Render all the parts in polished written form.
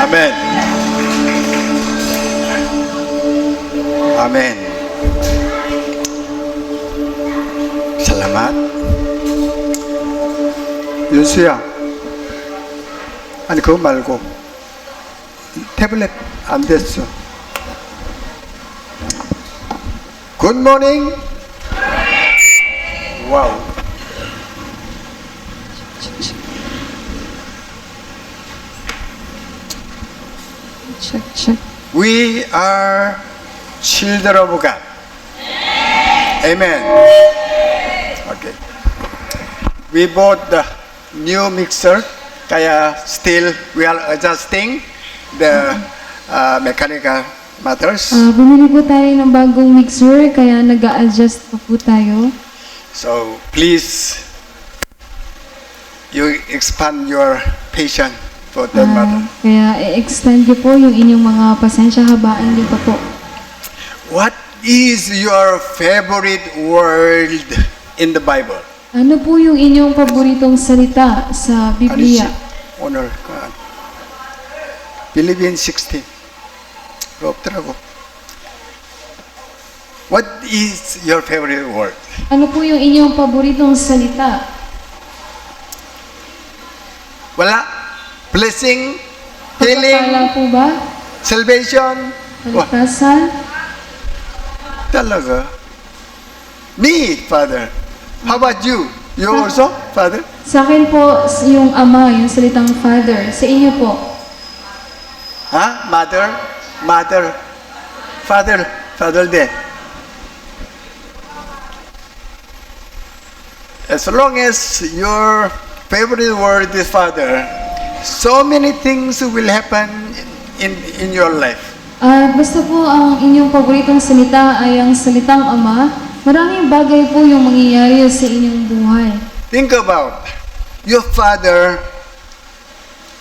Amen. Amen. Salamat. 윤수야, 아니 그거 말고 태블릿 안 됐어. Good morning. 와우. Check. We are children of God. Amen. Okay. We bought the new mixer, kaya still we are adjusting the mechanical matters. Bumili po tayo ng bagong mixer, kaya nag-a-adjust pa po tayo. So please, you expand your patience for that matter. Kaya i-extend niyo po yung inyong mga pasensya, habaan niyo pa po. What is your favorite word in the Bible? Ano po yung inyong paboritong salita sa Biblia? 오늘 빌리비엔 16 없더라고. What is your favorite word? Ano po yung inyong paboritong salita? Wala. Blessing, healing, Pagpapala po ba? salvation. Kalikasan? Talaga. Me, Father. How about you? You also, Father? Sa akin po, yung ama, yung salitang father. Sa inyo po? Huh? Mother? Mother? Father? Father din. As long as your favorite word is Father, so many things will happen in your life. Basta po ang inyong paboritong salita ay ang salitang ama, maraming bagay po yung mangyayari sa inyong buhay. Think about your Father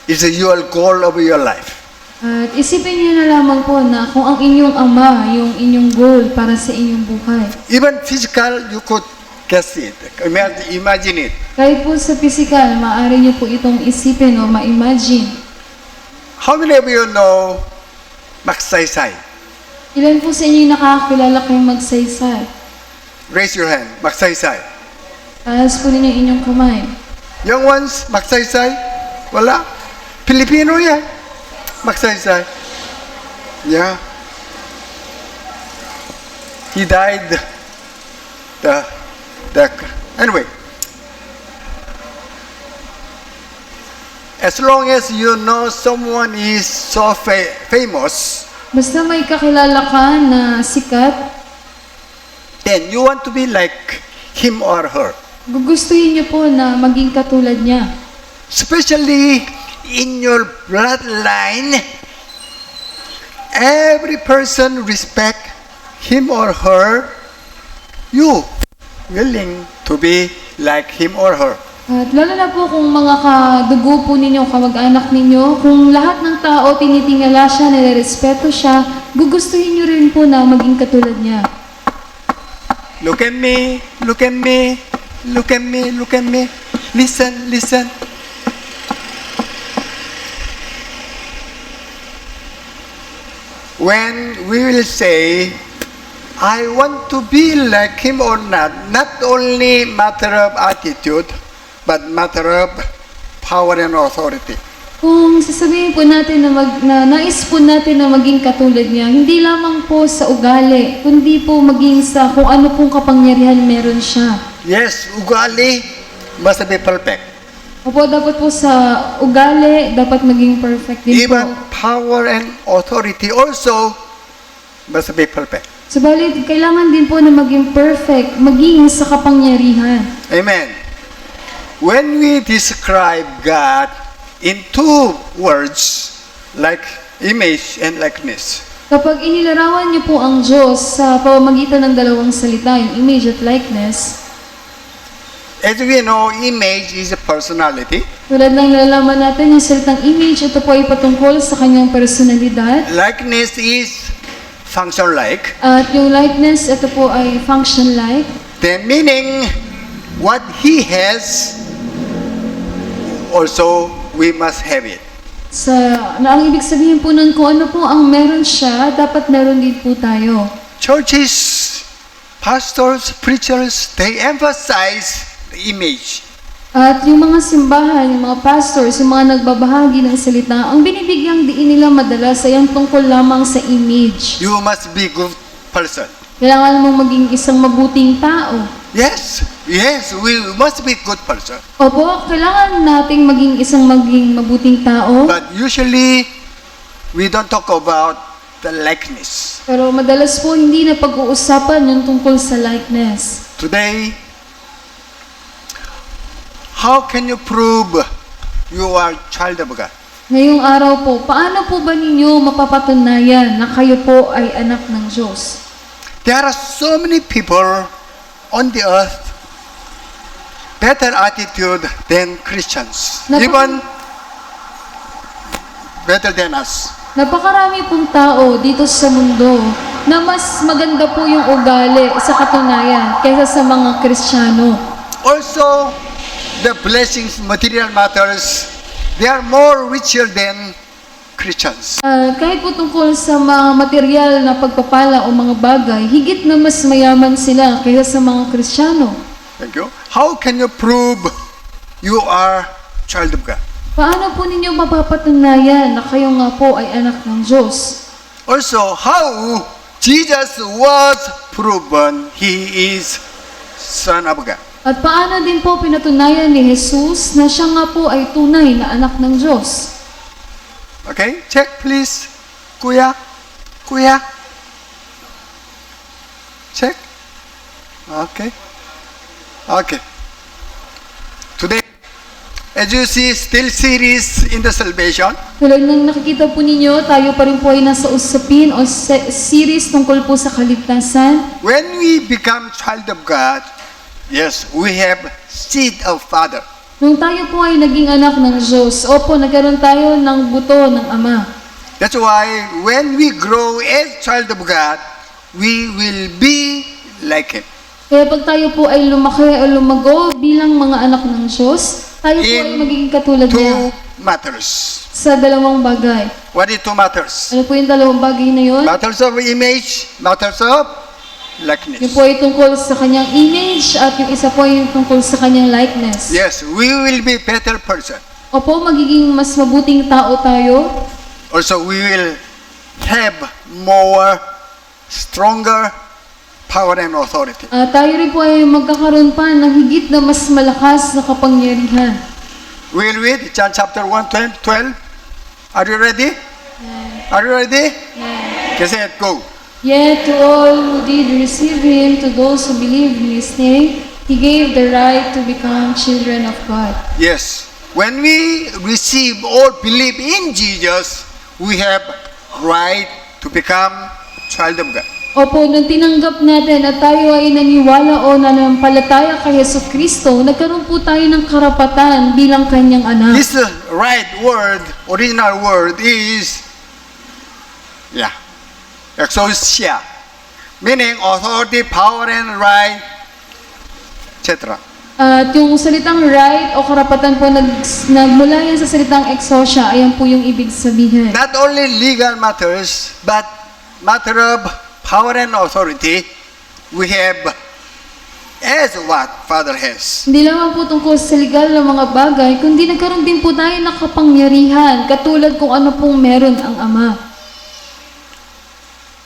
is the your goal of your life. At isipin niyo na lamang po na kung ang inyong ama, yung inyong goal para sa inyong buhay. Even physical, you could guess it. Imagine it. Kahit po sa physical, maaari niyo po itong isipin o ma-imagine. How many of you know magsaysay? Ilan po sa inyo nakakakilala kayong magsaysay? Raise your hand. Magsaysay. Taas po ninyo inyong kamay. Young ones, magsaysay? Wala. Filipino yan. Magsaysay. Yeah. He died. Anyway. As long as you know someone is so famous, Basta may kakilala ka na sikat, then you want to be like him or her. gugustuhin niyo po na maging katulad niya. Especially in your bloodline, every person respect him or her. You willing to be like him or her. At lalo na po kung mga kadugo po ninyo, kamag-anak ninyo, kung lahat ng tao tinitingala siya, nirerespeto siya, gugustuhin niyo rin po na maging katulad niya. Look at me, look at me, look at me, look at me. Listen, listen. When we will say, I want to be like him or not only matter of attitude, but matter of power and authority. Kung sasabihin po natin na nais po natin na maging katulad niya, hindi lamang po sa ugali, kundi po maging sa kung ano pong kapangyarihan meron siya. Yes, ugali must be perfect. Opo, dapat po sa ugali, dapat maging perfect din Even po. power and authority also must be perfect. Subalit, kailangan din po na maging perfect, maging sa kapangyarihan. Amen. When we describe God in two words, like image and likeness, Kapag inilarawan niyo po ang Diyos sa pamamagitan ng dalawang salita, yung image at likeness, as we know, image is a personality. tulad ng nalalaman natin, yung salitang image, ito po ay patungkol sa kanyang personalidad. Likeness is function like. At yung likeness, ito po ay function-like. The meaning, what He has, also we must have it. Na ang ibig sabihin po nun, kung ano po ang meron siya, dapat meron din po tayo. Churches, pastors, preachers, they emphasize the image. At yung mga simbahan, yung mga pastors, yung mga nagbabahagi ng salita, ang binibigyang diin nila madalas ay ang tungkol lamang sa image. You must be good person. Kailangan mong maging isang mabuting tao. Yes, we must be good person. Opo, kailangan nating maging mabuting tao. But usually, we don't talk about the likeness. Pero madalas po hindi na pag-uusapan yung tungkol sa likeness. Today, how can you prove you are child of God? Ngayong araw po, paano po ba ninyo mapapatunayan na kayo po ay anak ng Diyos? There are so many people on the earth better attitude than Christians, even better than us. Napakarami pong tao dito sa mundo na mas maganda po yung ugali sa katunayan kaysa sa mga Kristiyano. Also, the blessings, material matters, they are more richer than Christians. Kahit po tungkol sa mga material na pagpapala o mga bagay, higit na mas mayaman sila kaysa sa mga Kristiyano. Thank you. How can you prove you are child of God? Paano po ninyo mapapatunayan na kayo nga po ay anak ng Diyos? Also, how Jesus was proven he is Son of God. At paano din po pinatunayan ni Jesus na siya nga po ay tunay na anak ng Diyos? Okay, check please. Kuya. Check. Okay. Today, as you see, still series in the salvation. Tulad ng nakikita po ninyo, tayo pa rin po ay nasa usapin o series tungkol po sa kaligtasan. When we become child of God, yes, we have seed of Father. Nung tayo po ay naging anak ng Diyos, opo, nagkaroon tayo ng buto ng Ama. That's why when we grow as child of God, we will be like Him. Kaya pag tayo po ay lumaki o lumago bilang mga anak ng Diyos, tayo po ay magiging katulad Two niya matters. sa dalawang bagay. What is two matters? Ano po yung dalawang bagay na yun? Matters of image, matters of likeness. Yung po ay tungkol sa kanyang image at yung isa po ay tungkol sa kanyang likeness. Yes, we will be better person. Opo, magiging mas mabuting tao tayo. Also, we will have more stronger power and authority. Tayo rin po ay magkakaroon pa ng higit na mas malakas na kapangyarihan. We'll read John chapter 1, 12. Are you ready? Are you ready? Kasi go. Yet to all who did receive Him, to those who believed in His name, He gave the right to become children of God. Yes. When we receive or believe in Jesus, we have right to become child of God. Opo, nung tinanggap natin at tayo ay naniwala o nanampalataya kay Yesu Kristo, nagkaroon po tayo ng karapatan bilang kanyang anak. This right word, original word is, exousia, meaning authority, power, and right, etc. At yung salitang right o karapatan po nagmula yan sa salitang exousia, ayan po yung ibig sabihin. Not only legal matters, but matter of power and authority, we have as what Father has. Hindi lamang po tungkol sa legal na mga bagay, kundi nagkaroon din po tayo ng kapangyarihan, katulad kung ano pong meron ang Ama.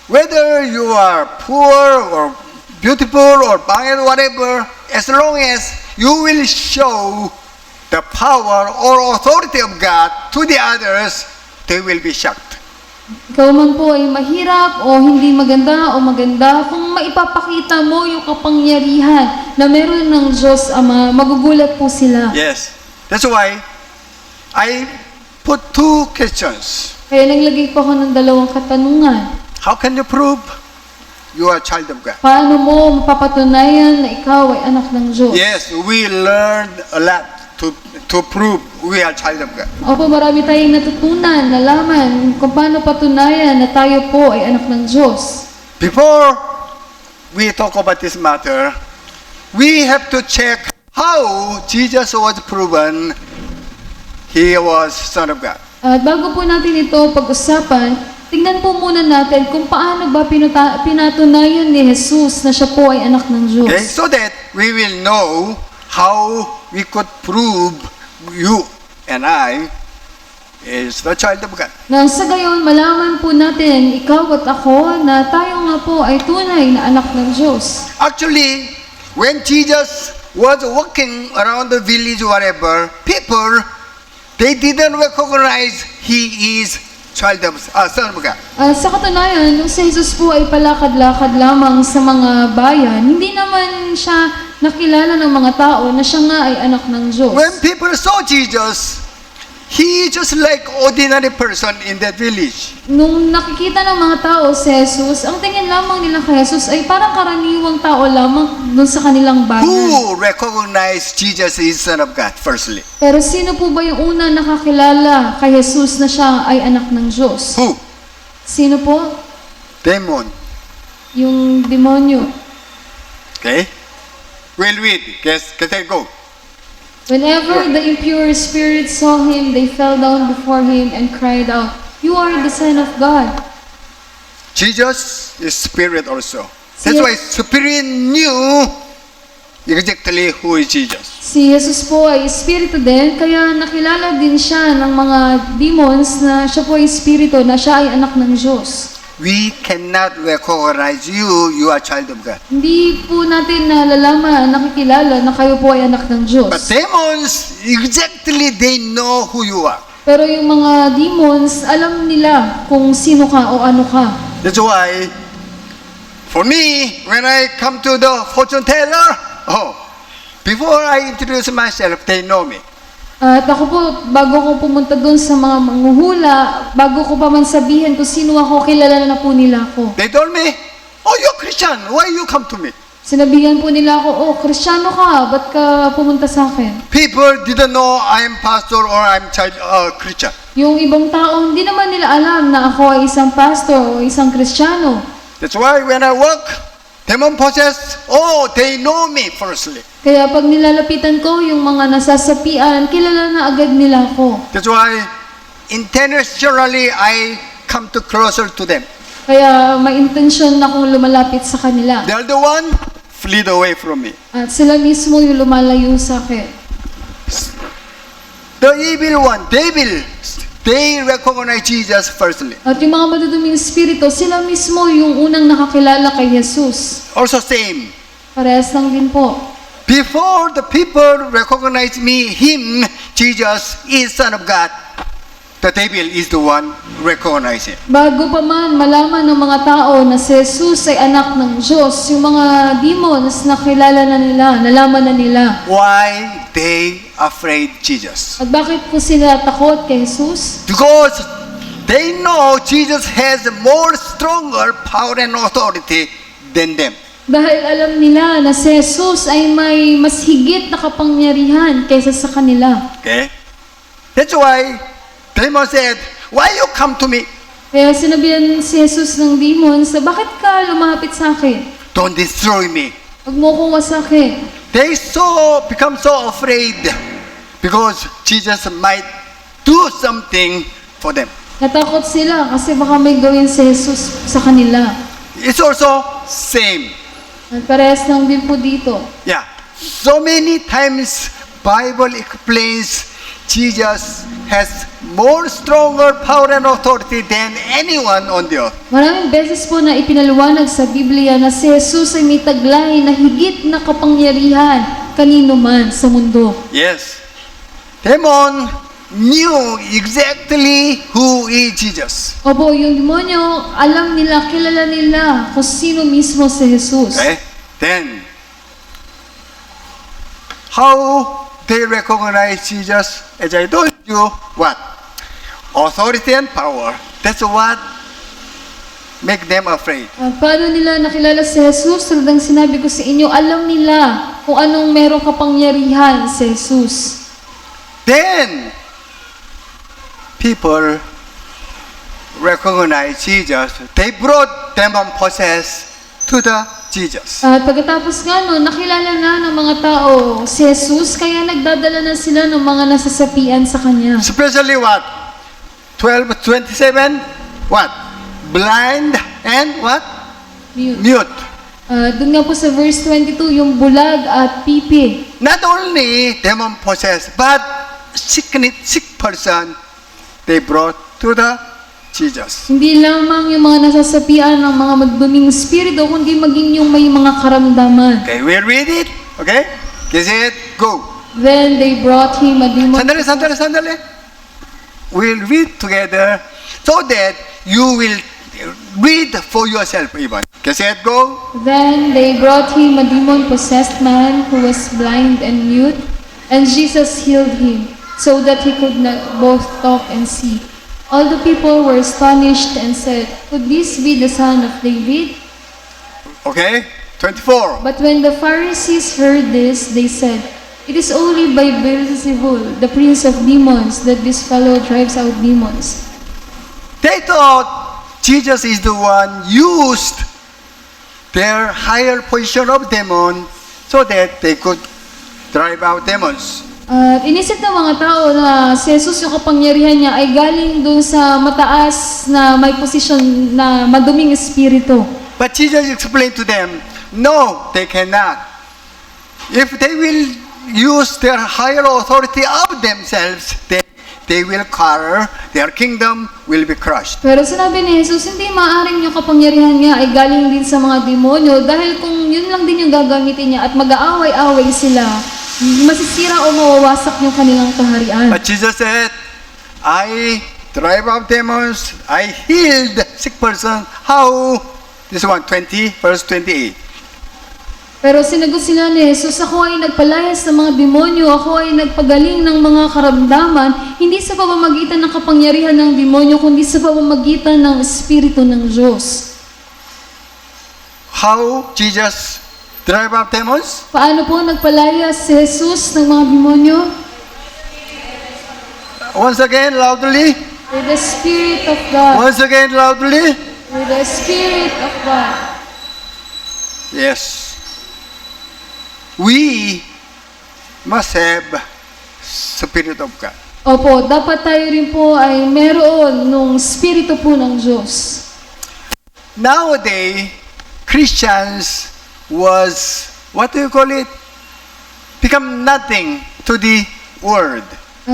Whether you are poor or beautiful or pangit, whatever, as long as you will show the power or authority of God to the others, they will be shocked. Ikaw man po ay mahirap o hindi maganda o maganda, kung maipapakita mo yung kapangyarihan na meron ng Diyos Ama, magugulat po sila. Yes. That's why I put two questions. Kaya naglagay po ako ng dalawang katanungan. How can you prove you are a child of God? Paano mo mapapatunayan na ikaw ay anak ng Diyos? Yes, we learned a lot to prove we are child of God. Opo, marami tayong natutunan, nalaman kung paano patunayan na tayo po ay anak ng Diyos. Before we talk about this matter, we have to check how Jesus was proven he was Son of God. At bago po natin ito pag-usapan, tingnan po muna natin kung paano ba pinatunayan ni Jesus na siya po ay anak ng Diyos. Okay, so that we will know how we could prove you and I is the child of God. Nang sa gayon, malaman po natin, ikaw at ako, na tayo nga po ay tunay na anak ng Diyos. Actually, when Jesus was walking around the village, whatever, people, they didn't recognize he is son of God. Sa katunayan, nung si Jesus po ay palakad-lakad lamang sa mga bayan, hindi naman siya nakilala ng mga tao na siya nga ay anak ng Diyos. When people saw Jesus, he is just like ordinary person in that village. Nung nakikita ng mga tao si Jesus, ang tingin lamang nila kay Jesus ay parang karaniwang tao lamang dun sa kanilang bayan. Who recognized Jesus is son of God, firstly? Pero sino po ba yung una nakakilala kay Jesus na siya ay anak ng Diyos? Who? Sino po? Demon. Yung demonyo. Okay? We'll read. Can I go? Whenever the impure spirits saw him, they fell down before him and cried out, "You are the Son of God." Jesus is spirit also. Si- That's why spirit knew exactly who is Jesus. Si Jesus po ay espiritu din, kaya nakilala din siya ng mga demons na siya po ay espiritu, na siya ay anak ng Diyos. We cannot recognize you are child of God. Hindi po natin nalalaman, nakikilala na kayo po ay anak ng Diyos. But demons, exactly they know who you are. Pero yung mga demons, alam nila kung sino ka o ano ka. That's why, for me, when I come to the fortune teller, before I introduce myself, they know me. At ako po, bago ko pumunta doon sa mga manghuhula, bago ko pa man sabihin kung sino ako, kilala na po nila ako. They told me, you're Christian, why you come to me? Sinabihan po nila ako, Kristiyano ka, ba't ka pumunta sa akin? People didn't know I am pastor or I'm Christian. Yung ibang tao, hindi naman nila alam na ako ay isang pastor o isang Kristiyano. That's why when I work, demon possessed, they know me firstly. Kaya pag nilalapitan ko yung mga nasasapian, kilala na agad nila ako. That's why intentionally I come to closer to them. Kaya may intensyon na akong lumalapit sa kanila. They are the one flee away from me. At sila mismo yung lumalayo sa akin. The evil one, devil, they recognize Jesus firstly. At yung mga maduduming espiritu, sila mismo yung unang nakakilala kay Jesus. Also same. Parehas lang din po. Before the people recognize me, him, Jesus is Son of God, the devil is the one recognizing. Bago pa man malaman ng mga tao na si Jesus ay anak ng Diyos, yung mga demons nakilala na nila, nalaman na nila. Why they afraid Jesus? At bakit po sila takot kay Jesus? Because they know Jesus has more stronger power and authority than them. Dahil alam nila na si Jesus ay may mas higit na kapangyarihan kaysa sa kanila. Okay? That's why demon said, why you come to me? Kaya sinabihan si Jesus ng demons, bakit ka lumapit sa akin? Don't destroy me. Huwag mo kong wasakin. They become so afraid because Jesus might do something for them. Natakot sila kasi baka may gawin si Jesus sa kanila. It's also same. At parehas lang din po dito. Yeah. So many times Bible explains Jesus has more stronger power and authority than anyone on the earth. Maraming beses po na ipinaliwanag sa Biblia na si Jesus ay may taglay na higit na kapangyarihan kanino man sa mundo. Yes. Demon knew exactly who is Jesus. Opo, yung demonyo, alam nila, kilala nila kung sino mismo si Jesus. Okay? Then, how they recognize Jesus? As I told you, what? Authority and power. That's what make them afraid. Paano nila nakilala si Jesus? Talagang sinabi ko sa inyo, alam nila kung anong merong kapangyarihan si Jesus. Then, people recognize Jesus. They brought demon possessed to the Jesus. At pagkatapos nga no, nakilala na ng mga tao si Jesus, kaya nagdadala na sila ng mga nasasapian sa Kanya. Especially what? 12:27, what? Blind and what? Mute. Mute. Doon nga po sa verse 22, yung bulag at pipi. Not only demon possessed, but sick person they brought to the Jesus. Hindi lamang yung mga nasasapian ng mga magduming espiritu, kundi maging yung may mga karamdaman. Okay, we'll read it. Okay? Is it? Go. Then they brought him a demon. Sandali. We'll read together so that you will read for yourself even. Is it? Go. Then they brought him a demon-possessed man who was blind and mute, and Jesus healed him, so that he could not both talk and see. All the people were astonished and said, "Could this be the son of David?" Okay? 24. But when the Pharisees heard this, they said, "It is only by Beelzebul, the prince of demons, that this fellow drives out demons." They thought Jesus is the one used their higher position of demon so that they could drive out demons. At inisip ng mga tao na si Jesus yung kapangyarihan niya ay galing dun sa mataas na may posisyon na maduming espiritu. But Jesus explained to them, no, they cannot. If they will use their higher authority of themselves, then they will quarrel, their kingdom will be crushed. Pero sinabi ni Jesus, hindi maaaring yung kapangyarihan niya ay galing din sa mga demonyo dahil kung yun lang din yung gagamitin niya at mag-aaway-away sila, masisira o mawawasak yung kanilang kaharian. But Jesus said, I drive out demons, I healed sick person. How? This one, 20, verse 28. Pero sinagot sila ni Jesus, ako ay nagpalayas ng mga demonyo, ako ay nagpagaling ng mga karamdaman, hindi sa pamamagitan ng kapangyarihan ng demonyo, kundi sa pamamagitan ng Espiritu ng Diyos. How Jesus drive out demons? Paano po nagpalayas si Jesus ng mga demonyo? Once again, loudly. With the Spirit of God. Once again, loudly. With the Spirit of God. Yes. We must have Spirit of God. Opo, dapat tayo rin po ay meron nung Espiritu po ng Diyos. Nowadays, Christians was, what do you call it? Become nothing to the world.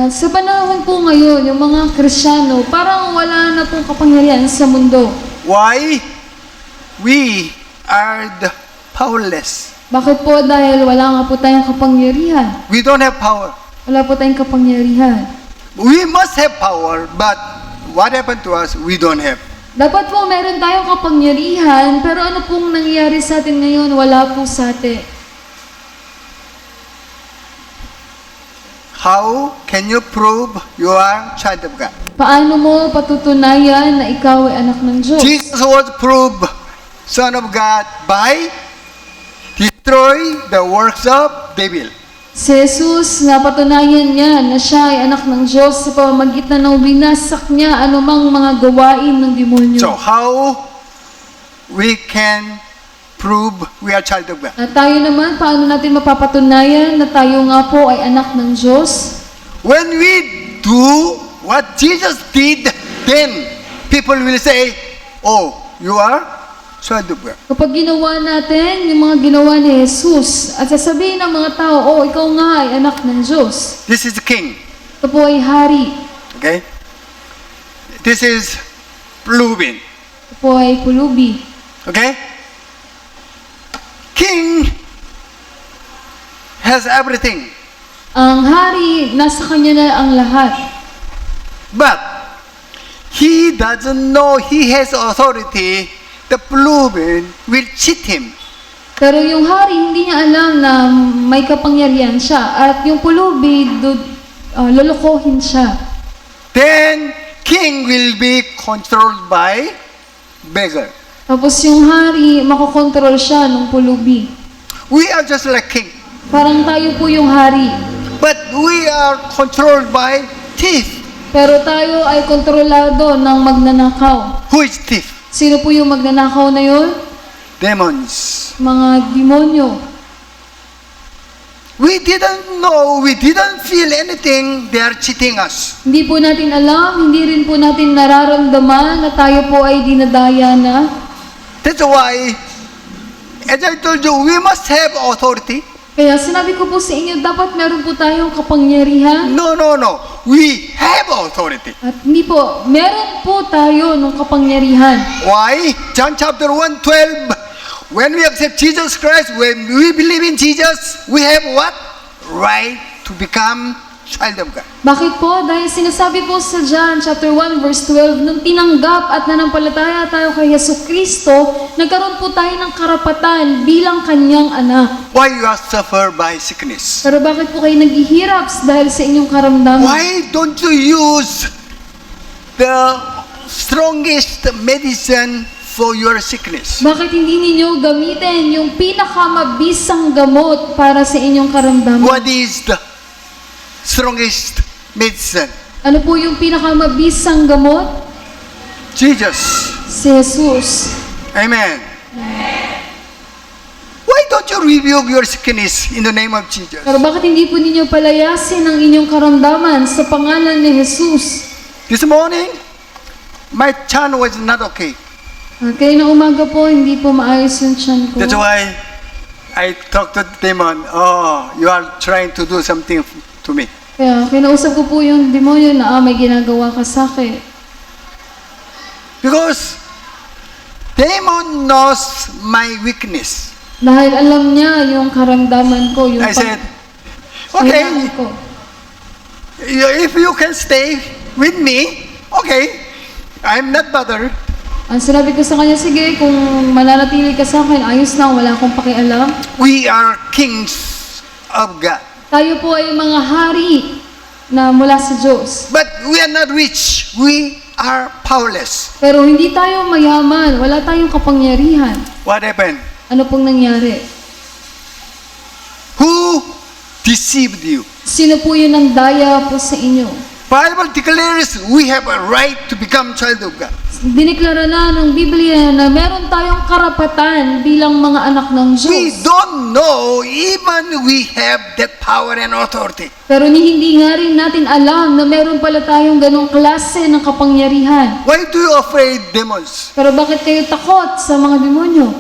Sa panahon po ngayon, yung mga Kristiyano, parang wala na pong kapangyarihan sa mundo. Why? We are the powerless. Bakit po? Dahil wala nga po tayong kapangyarihan. We don't have power. Wala po tayong kapangyarihan. We must have power, but what happened to us, we don't have. Dapat po meron tayong kapangyarihan, pero ano pong nangyayari sa atin ngayon, wala po sa atin. How can you prove you are child of God? Paano mo patutunayan na ikaw ay anak ng Diyos? Jesus was proved Son of God by destroy the works of devil. Si Jesus, napatunayan niya na siya ay anak ng Diyos sa pamamagitan ng binasak niya anumang mga gawain ng demonyo. So how we can prove we are child of God? At tayo naman, paano natin mapapatunayan na tayo nga po ay anak ng Diyos? When we do what Jesus did, then people will say, oh, you are child of God. Kapag ginawa natin yung mga ginawa ni Jesus at sasabihin ng mga tao, oh, ikaw nga ay anak ng Diyos. This is the king. Ito po ay hari. Okay? This is Reuben. Ito po ay pulubi. Okay? King has everything. Ang hari, nasa kanya na ang lahat. But he doesn't know he has authority. The Reuben will cheat him. Pero yung hari, hindi niya alam na may kapangyarihan siya. At yung pulubi, lolokohin siya. Then king will be controlled by beggar. Tapos yung hari, makokontrol siya ng pulubi. We are just like king. Parang tayo po yung hari. But we are controlled by thief. Pero tayo ay kontrolado ng magnanakaw. Who is thief? Sino po yung magnanakaw na yun? Demons. Mga demonyo. we didn't know, we didn't feel anything, they are cheating us. Hindi po natin alam, hindi rin po natin nararamdaman na tayo po ay dinadaya na. That's why, as I told you, we must have authority. Kaya sinabi ko po sa inyo, dapat meron po tayong kapangyarihan. No. We have authority. At hindi po, meron po tayo ng kapangyarihan. Why? John chapter 1:12. When we accept Jesus Christ, when we believe in Jesus, we have what? Right to become child of God. Bakit po? Dahil sinasabi po sa John chapter 1 verse 12, nung tinanggap at nanampalataya tayo kay Yesu Kristo, nagkaroon po tayo ng karapatan bilang kanyang anak. Why you are suffer by sickness? Pero bakit po kayo naghihirap dahil sa inyong karamdaman? Why don't you use the strongest medicine for your sickness? Bakit hindi ninyo gamitin yung pinakamabisang gamot para sa inyong karamdaman? What is the strongest medicine? Ano po yung pinakamabisang gamot? Jesus. Si Jesus. Amen. Why don't you rebuke your sickness in the name of Jesus? Pero bakit hindi po ninyo palayasin ang inyong karamdaman sa pangalan ni Jesus? This morning, my chan was not okay. Kaya na umaga po, hindi po maayos yung tiyan ko. That's why I talked to the demon. Oh, you are trying to do something to me. Kaya kinausap ko po yung demonyo na may ginagawa ka sa akin. Because demon knows my weakness. Dahil alam niya yung karamdaman ko, yung I said, okay, kailangan ko. if you can stay with me, okay, I'm not bothered. Ang sinabi ko sa kanya, sige, kung mananatili ka sa akin, ayos lang, wala akong pakialam. We are kings of God. Tayo po ay mga hari na mula sa Diyos. But we are not rich. We are powerless. Pero hindi tayo mayaman, wala tayong kapangyarihan. What happened? Ano pong nangyari? Who deceived you? Sino po yun ang daya po sa inyo? Bible declares we have a right to become child of God. Diniklara na ng Biblia na meron tayong karapatan bilang mga anak ng We Diyos. don't know even we have that power and authority. Pero hindi nga rin natin alam na meron pala tayong ganong klase ng kapangyarihan. Why do you afraid demons? Pero bakit kayo takot sa mga demonyo?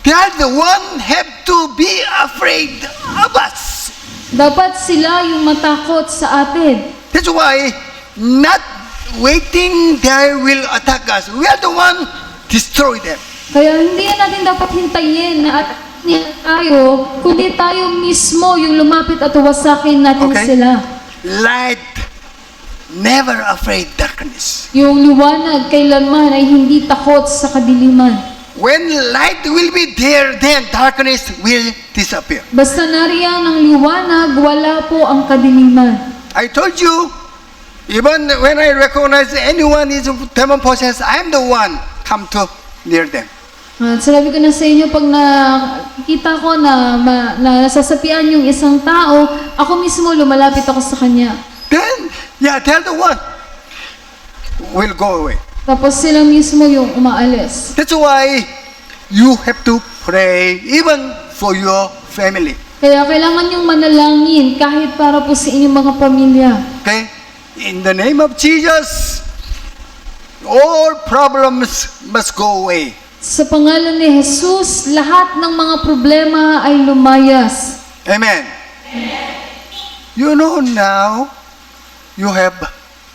They are the one have to be afraid of us. Dapat sila yung matakot sa atin. That's why not waiting they will attack us. We are the one destroy them. Kaya hindi natin dapat hintayin na at tayo, kundi tayo mismo yung lumapit at wasakin natin Okay. sila. Light never afraid darkness. Yung liwanag kailanman ay hindi takot sa kadiliman. When light will be there, then darkness will disappear. Basta nariyan ng liwanag, wala po ang kadiliman. I told you, even when I recognize anyone is demon possessed, I am the one come to near them. At sinabi ko na sa inyo, pag nakikita ko na nasasapian yung isang tao, ako mismo lumalapit ako sa kanya. Then, yeah, they're the one will go away. Tapos sila mismo yung umaalis. That's why you have to pray even for your family. Kaya kailangan yung manalangin kahit para po sa inyong mga pamilya. Okay? In the name of Jesus, all problems must go away. Sa pangalan ni Jesus, lahat ng mga problema ay lumayas. Amen. You know now, you have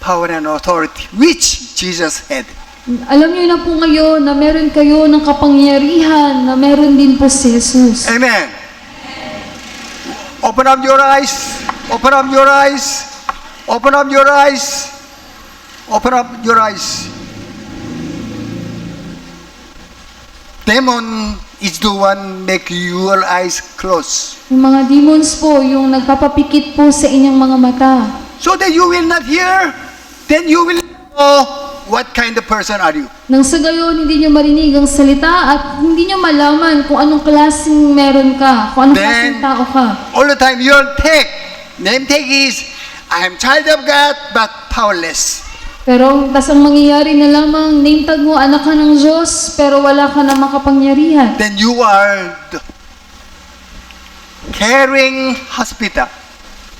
power and authority, which Jesus had. Alam niyo na po ngayon na meron kayo ng kapangyarihan na meron din po si Jesus. Amen. Open up your eyes. Open up your eyes. Open up your eyes. Open up your eyes. Demon is the one make your eyes close. Yung mga demons po, yung nagpapapikit po sa inyong mga mata. So that you will not hear, then you will know what kind of person are you. Nang sa gayon, hindi nyo marinig ang salita at hindi nyo malaman kung anong klaseng meron ka, kung anong klaseng tao ka. All the time your name tag is, I am child of God but powerless. Pero tas ang mangyayari na lamang, name tag mo, anak ka ng Diyos, pero wala ka na makapangyarihan. Then you are carrying hospital.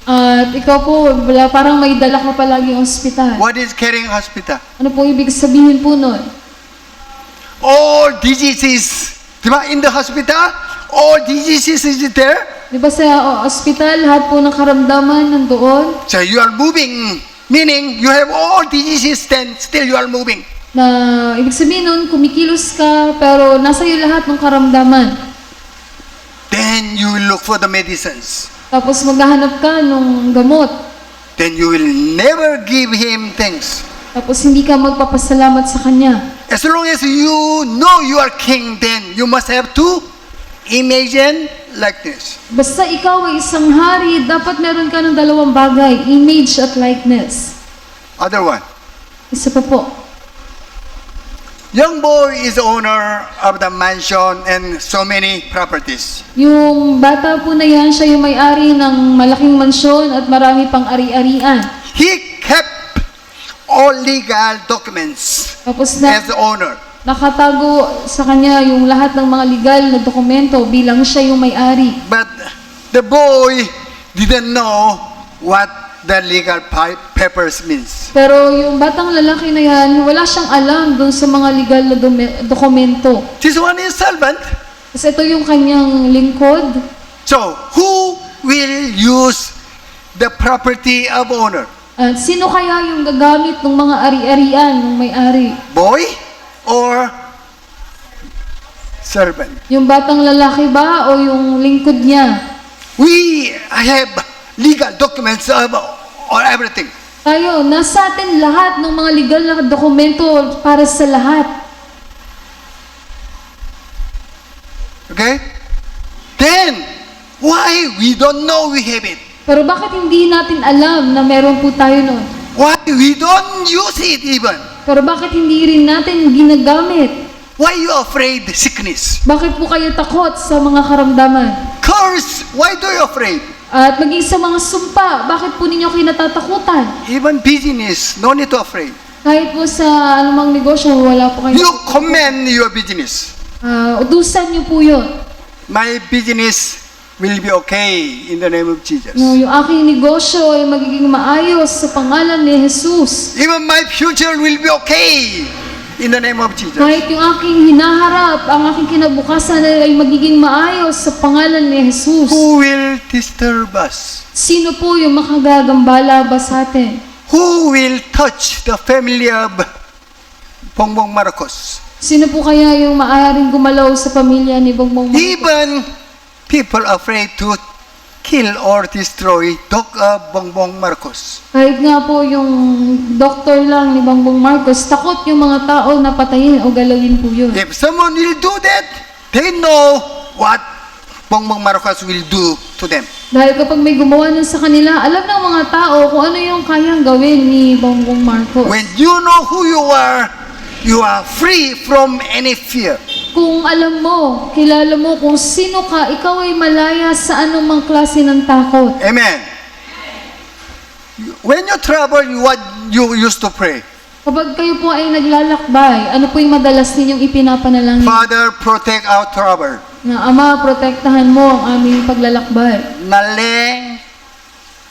At ikaw po, parang may dala ka palaging ospital. What is carrying hospital? Ano po ibig sabihin po nun? All diseases, di ba? In the hospital, all diseases is there. Di ba sa ospital, lahat po ng karamdaman nandoon? So you are moving, meaning you have all diseases, then still you are moving. Na ibig sabihin nun, kumikilos ka, pero nasa iyo lahat ng karamdaman. Then you will look for the medicines. Tapos maghahanap ka ng gamot. Then you will never give him thanks. Tapos hindi ka magpapasalamat sa kanya. As long as you know you are king, then you must have to imagine like this. Basta ikaw ay isang hari, dapat meron ka ng dalawang bagay, image at likeness. Other one. Isa pa po. Young boy is owner of the mansion and so many properties. Yung bata po na yan, siya yung may-ari ng malaking mansyon at marami pang ari-arian. He kept all legal documents Tapos na as the owner. nakatago sa kanya yung lahat ng mga legal na dokumento bilang siya yung may-ari. But the boy didn't know what the legal papers means. Pero yung batang lalaki na yan, wala siyang alam dun sa mga legal na dokumento. This one is servant. Kasi ito yung kanyang lingkod. So who will use the property of owner? At sino kaya yung gagamit ng mga ari-arian ng may-ari? Boy or servant? Yung batang lalaki ba o yung lingkod niya? We have legal documents of or everything. Tayo, nasa atin lahat ng mga legal na dokumento para sa lahat. Okay? Then, why we don't know we have it? Pero bakit hindi natin alam na meron po tayo nun? Why we don't use it even? Pero bakit hindi rin natin ginagamit? Why you afraid sickness? Bakit po kayo takot sa mga karamdaman? Curse, why do you afraid? At maging sa mga sumpa, bakit po ninyo kinatatakutan? Even business, no need to afraid. Kahit po sa anumang negosyo, wala po kayo. You command your business. Utusan niyo po yun. My business will be okay in the name of Jesus. No, yung aking negosyo ay magiging maayos sa pangalan ni Jesus. Even my future will be okay in the name of Jesus. Kahit yung aking hinaharap, ang aking kinabukasan ay magiging maayos sa pangalan ni Jesus. Who will disturb us? Sino po yung makagagambala ba sa atin? Who will touch the family of Bongbong Marcos? Sino po kaya yung maaaring gumalaw sa pamilya ni Bongbong Marcos? Even people afraid to kill or destroy Bongbong Marcos. Kahit nga po yung doktor lang ni Bongbong Marcos, takot yung mga tao na patayin o galawin po yun. If someone will do that, they know what Bongbong Marcos will do to them. Dahil kapag may gumawa nun sa kanila, alam ng mga tao kung ano yung kayang gawin ni Bongbong Marcos. When you know who you are free from any fear. Kung alam mo, kilala mo kung sino ka, ikaw ay malaya sa anumang klase ng takot. Amen. When you travel, what you used to pray? Kapag kayo po ay naglalakbay, ano po yung madalas ninyong ipinapanalangin? Father, protect our travel. Na Ama, protektahan mo ang aming paglalakbay. Maling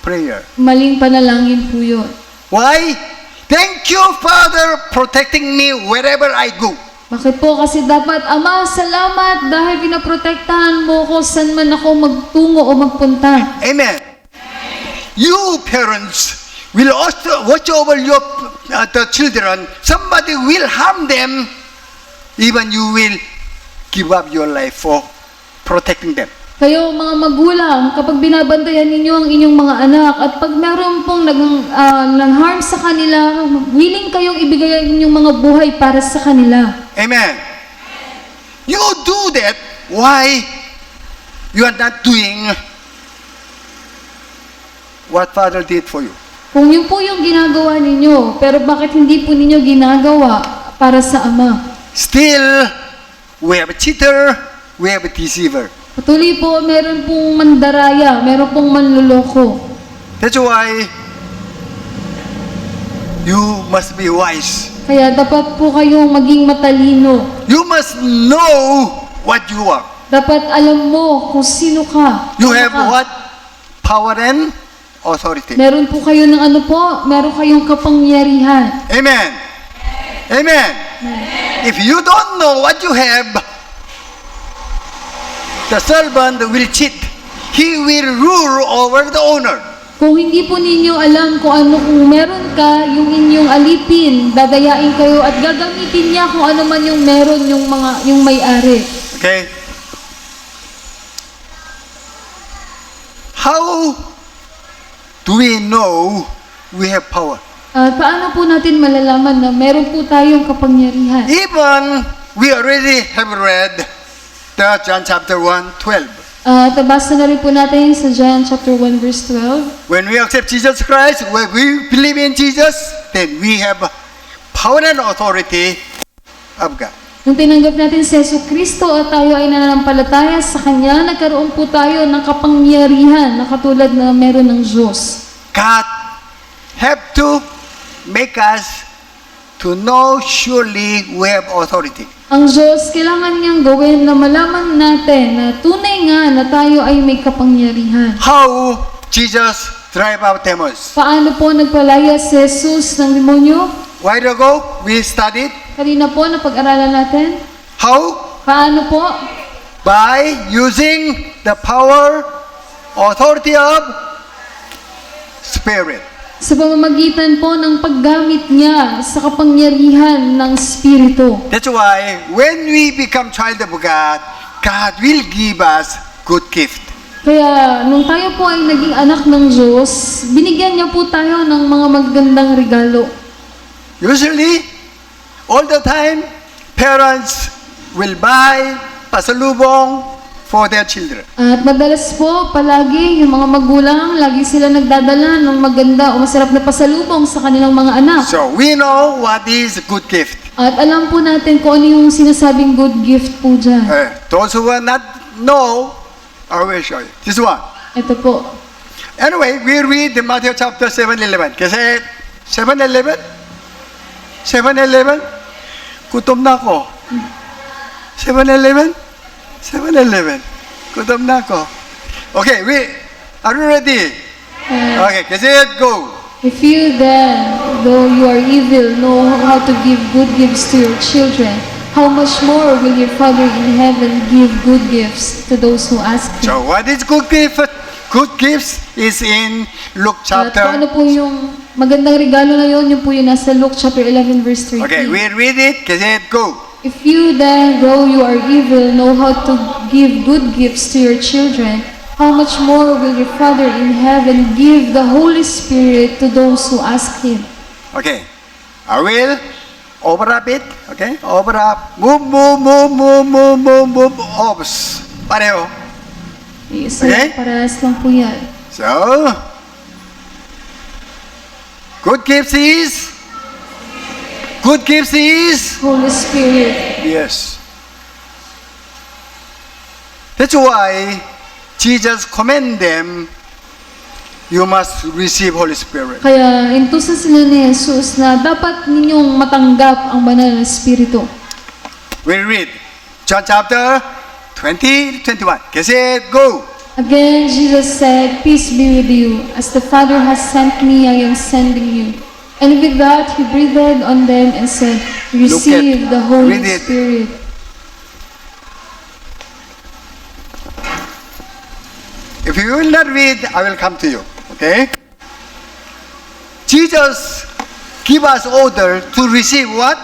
prayer. Maling panalangin po yun. Why? Thank you, Father, protecting me wherever I go. Bakit po? Kasi dapat, Ama, salamat dahil pinaprotektahan mo ko saan man ako magtungo o magpunta. Amen. You parents will also watch over your the children. Somebody will harm them. Even you will give up your life for protecting them. Kayo mga magulang, kapag binabantayan ninyo ang inyong mga anak at pag meron pong nang-harm sa kanila, willing kayong ibigay ang inyong mga buhay para sa kanila. Amen. You do that, why you are not doing what Father did for you? Kung yun po yung ginagawa ninyo, pero bakit hindi po ninyo ginagawa para sa Ama? Still, we have a cheater, we have a deceiver. Patuloy po, meron pong mandaraya, meron pong manluloko. That's why you must be wise. Kaya dapat po kayong maging matalino. You must know what you are. Dapat alam mo kung sino ka. You Ano have ka. what? Power and authority. Meron po kayo ng ano po, meron kayong kapangyarihan. Amen. Amen. If you don't know what you have, the servant will cheat. He will rule over the owner. Kung hindi po ninyo alam kung ano, kung meron ka, yung inyong alipin, dadayain kayo at gagamitin niya kung ano man yung meron yung may-ari. Okay? How do we know we have power? Paano po natin malalaman na meron po tayong kapangyarihan? Even we already have read the John chapter 1:12. Tabasa na rin po natin sa John chapter 1 verse 12. When we accept Jesus Christ, when we believe in Jesus, then we have power and authority of God. Nung tinanggap natin si Yesu Kristo at tayo ay nananampalataya sa Kanya, nagkaroon po tayo ng kapangyarihan na katulad na meron ng Diyos. God have to make us to know surely we have authority. Ang Diyos, kailangan niyang gawin na malaman natin na tunay nga na tayo ay may kapangyarihan. How Jesus drive out demons. Paano po nagpalaya si Jesus ng demonyo? While ago, we studied Kanina po na pag-aralan natin. how Paano po? by using the power, authority of Spirit. Sa pamamagitan po ng paggamit niya sa kapangyarihan ng Espiritu. That's why when we become child of God, God will give us good gift. Kaya nung tayo po ay naging anak ng Diyos, binigyan niya po tayo ng mga magagandang regalo. Usually, all the time, parents will buy pasalubong for their children. At madalas po, palagi, yung mga magulang, lagi sila nagdadala ng maganda o masarap na pasalubong sa kanilang mga anak. So we know what is good gift. At alam po natin kung ano yung sinasabing good gift po dyan. Those who will not know, I will show you. This one. Ito po. Anyway, we read in Matthew chapter 7:11. Kasi 7:11? 7-Eleven? Gutom na ako. 7-Eleven? 7-Eleven. Gutom na ako. Okay, are you ready? Okay, kasi go. If you then, though you are evil, know how to give good gifts to your children, how much more will your Father in heaven give good gifts to those who ask Him? So what is good gift? Good gifts is in Luke At kung ano chapter. po yung magandang regalo na yun, yun po yung nasa Luke chapter 11 verse 13. Okay, we read it. Kasi go. If you then, though you are evil, know how to give good gifts to your children, how much more will your Father in heaven give the Holy Spirit to those who ask Him? Okay. I will overlap it. Okay? Overlap. Move. Ops. Pareho. Isa Okay. parehas lang po yan. So, good gifts is Holy Spirit. yes. That's why Jesus command them, you must receive Holy Spirit. Kaya intusan sila ni Jesus na dapat ninyong matanggap ang banal na Espiritu. We read John chapter 20:21. Kasi go. Again, Jesus said, "Peace be with you. As the Father has sent me, I am sending you." And with that, He breathed on them and said, "Receive the Holy Read it. Spirit." If you will not read, I will come to you. Okay? Jesus give us order to receive what?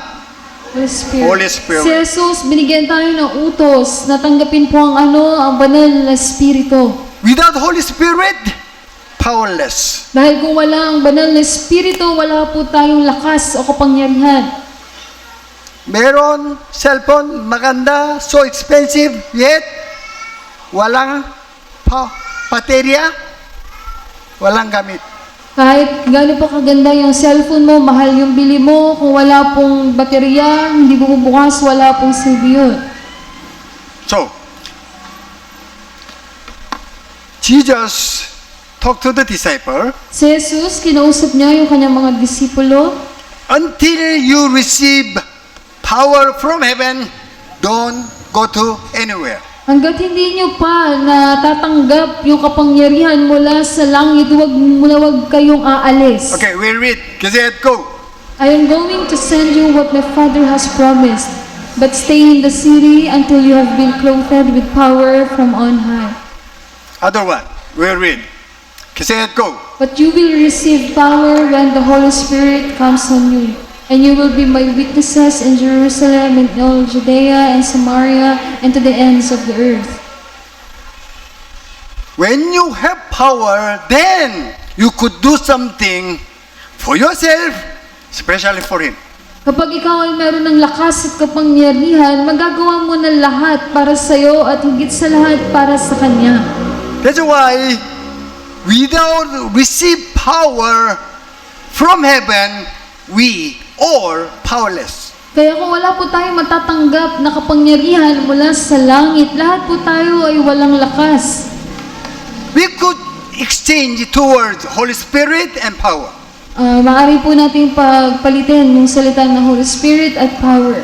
Holy Spirit. Holy Spirit. Si Jesus, binigyan tayo ng utos na tanggapin po ang banal na Espiritu. Without Holy Spirit, powerless. Dahil kung wala ang banal na Espiritu, wala po tayong lakas o kapangyarihan. Meron cellphone, maganda, so expensive, yet walang baterya, walang gamit. Kahit gaano pa kaganda yung cellphone mo, mahal yung bili mo, kung wala pong baterya, hindi bumubukas, wala pong silbi yun. So, Jesus talked to the disciple, Si Jesus, kinausap niya yung kanyang mga disipulo, until you receive power from heaven, don't go to anywhere. Hanggat hindi nyo pa natatanggap yung kapangyarihan mula sa langit, huwag kayong aalis. Okay, we'll read. Kasi go. I am going to send you what my Father has promised, but stay in the city until you have been clothed with power from on high. Other one, we'll read. Kasi go. But you will receive power when the Holy Spirit comes on you, and you will be my witnesses in Jerusalem and all Judea and Samaria and to the ends of the earth. When you have power, then you could do something for yourself, especially for Him. Kapag ikaw ay meron ng lakas at kapangyarihan, magagawa mo na lahat para sa iyo at higit sa lahat para sa Kanya. That's why, without receive power from heaven, we are powerless. Kaya kung wala po tayong matatanggap na kapangyarihan mula sa langit, lahat po tayo ay walang lakas. We could exchange towards Holy Spirit and power. Maaari po natin pagpalitin yung salita ng Holy Spirit at power.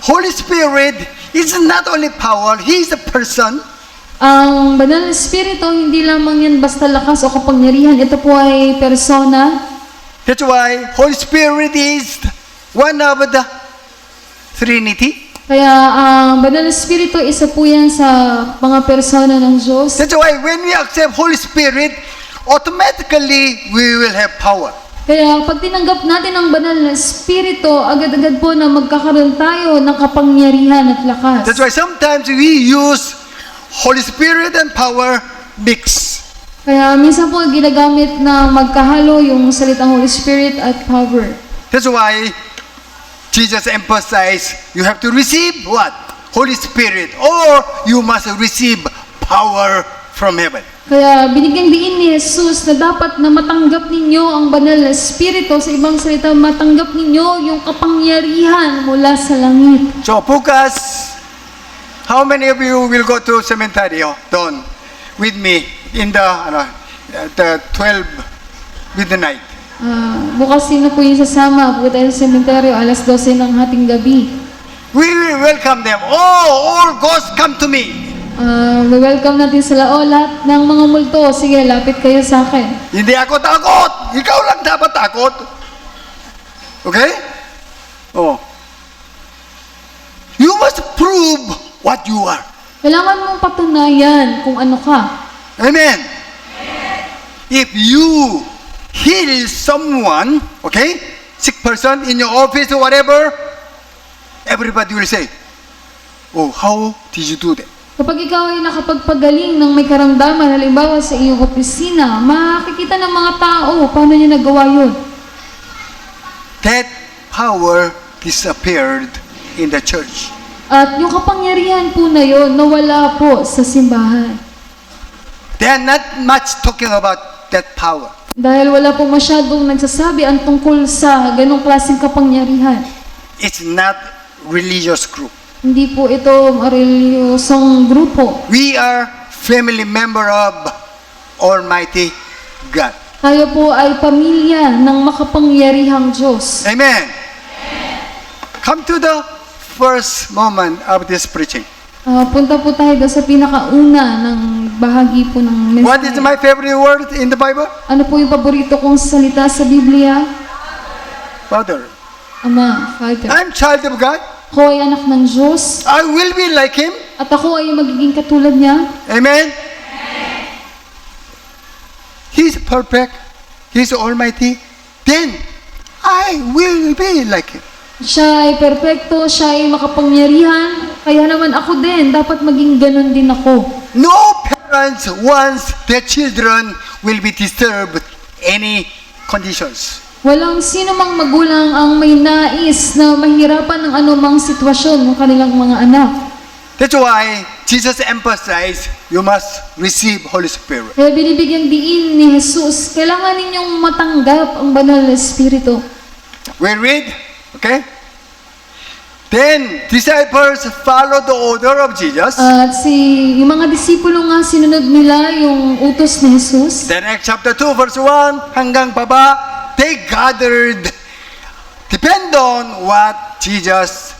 Holy Spirit is not only power, He is a person. Ang Banal na Espiritu, hindi lamang yan basta lakas o kapangyarihan. Ito po ay persona. That's why Holy Spirit is one of the Trinity. Kaya ang Banal na Espiritu, isa po yan sa mga persona ng Diyos. That's why when we accept Holy Spirit, automatically we will have power. Kaya pag tinanggap natin ang Banal na Espiritu, agad-agad po na magkakaroon tayo ng kapangyarihan at lakas. That's why sometimes we use Holy Spirit and power mix. Kaya minsan po ginagamit na magkahalo yung salitang Holy Spirit at power. That's why Jesus emphasized you have to receive what? Holy Spirit, or you must receive power from heaven. Kaya binigyang diin ni Jesus na dapat na matanggap ninyo ang Banal na Espiritu. Sa ibang salita, matanggap ninyo yung kapangyarihan mula sa langit. So bukas, how many of you will go to cemetery doon with me in the 12 midnight? Bukas sino po yung sasama po tayo sa sementeryo alas 12 ng hating gabi. We will welcome them. Oh, all ghosts come to me. Welcome natin sila. Lahat ng mga multo, sige, lapit kayo sa akin. Hindi ako takot. Ikaw lang dapat takot. Okay? Oh. You must prove what you are. Kailangan mong patunayan kung ano ka. Amen. If you heal someone, okay, sick person in your office or whatever, everybody will say, oh, how did you do that? Kapag ikaw ay nakapagpagaling ng may karamdaman, halimbawa sa iyong opisina, makikita ng mga tao paano niya nagawa yun. That power disappeared in the church. At yung kapangyarihan po na yun, nawala po sa simbahan. They are not much talking about that power. Dahil wala po masyadong nagsasabi ang tungkol sa ganong klaseng kapangyarihan. It's not religious group. Hindi po ito reliyosong grupo. We are family member of Almighty God. Tayo po ay pamilya ng makapangyarihang Diyos. Amen. Come to the first moment of this preaching. Punta po tayo sa pinakauna ng bahagi po ng mensahe. What is my favorite word in the Bible? Ano po yung paborito kong salita sa Biblia? Father. Ama, Father. I'm child of God. Ako ay anak ng Diyos. I will be like Him. At ako ay magiging katulad niya. Amen. He's perfect. He's almighty. Then, I will be like Him. Siya ay perpekto, siya ay makapangyarihan. Kaya naman ako din, dapat maging ganun din ako. No parents wants their children will be disturbed any conditions. Walang sino mang magulang ang may nais na mahirapan ng anumang sitwasyon ng kanilang mga anak. That's why Jesus emphasized you must receive Holy Spirit. Kaya binibigyang diin ni Jesus, kailangan ninyong matanggap ang Banal na Espiritu. We read, okay? Then disciples follow the order of Jesus. At yung mga disipulo nga sinunod nila yung utos ni Jesus. Then Acts chapter 2 verse 1 hanggang baba, they gathered depend on what Jesus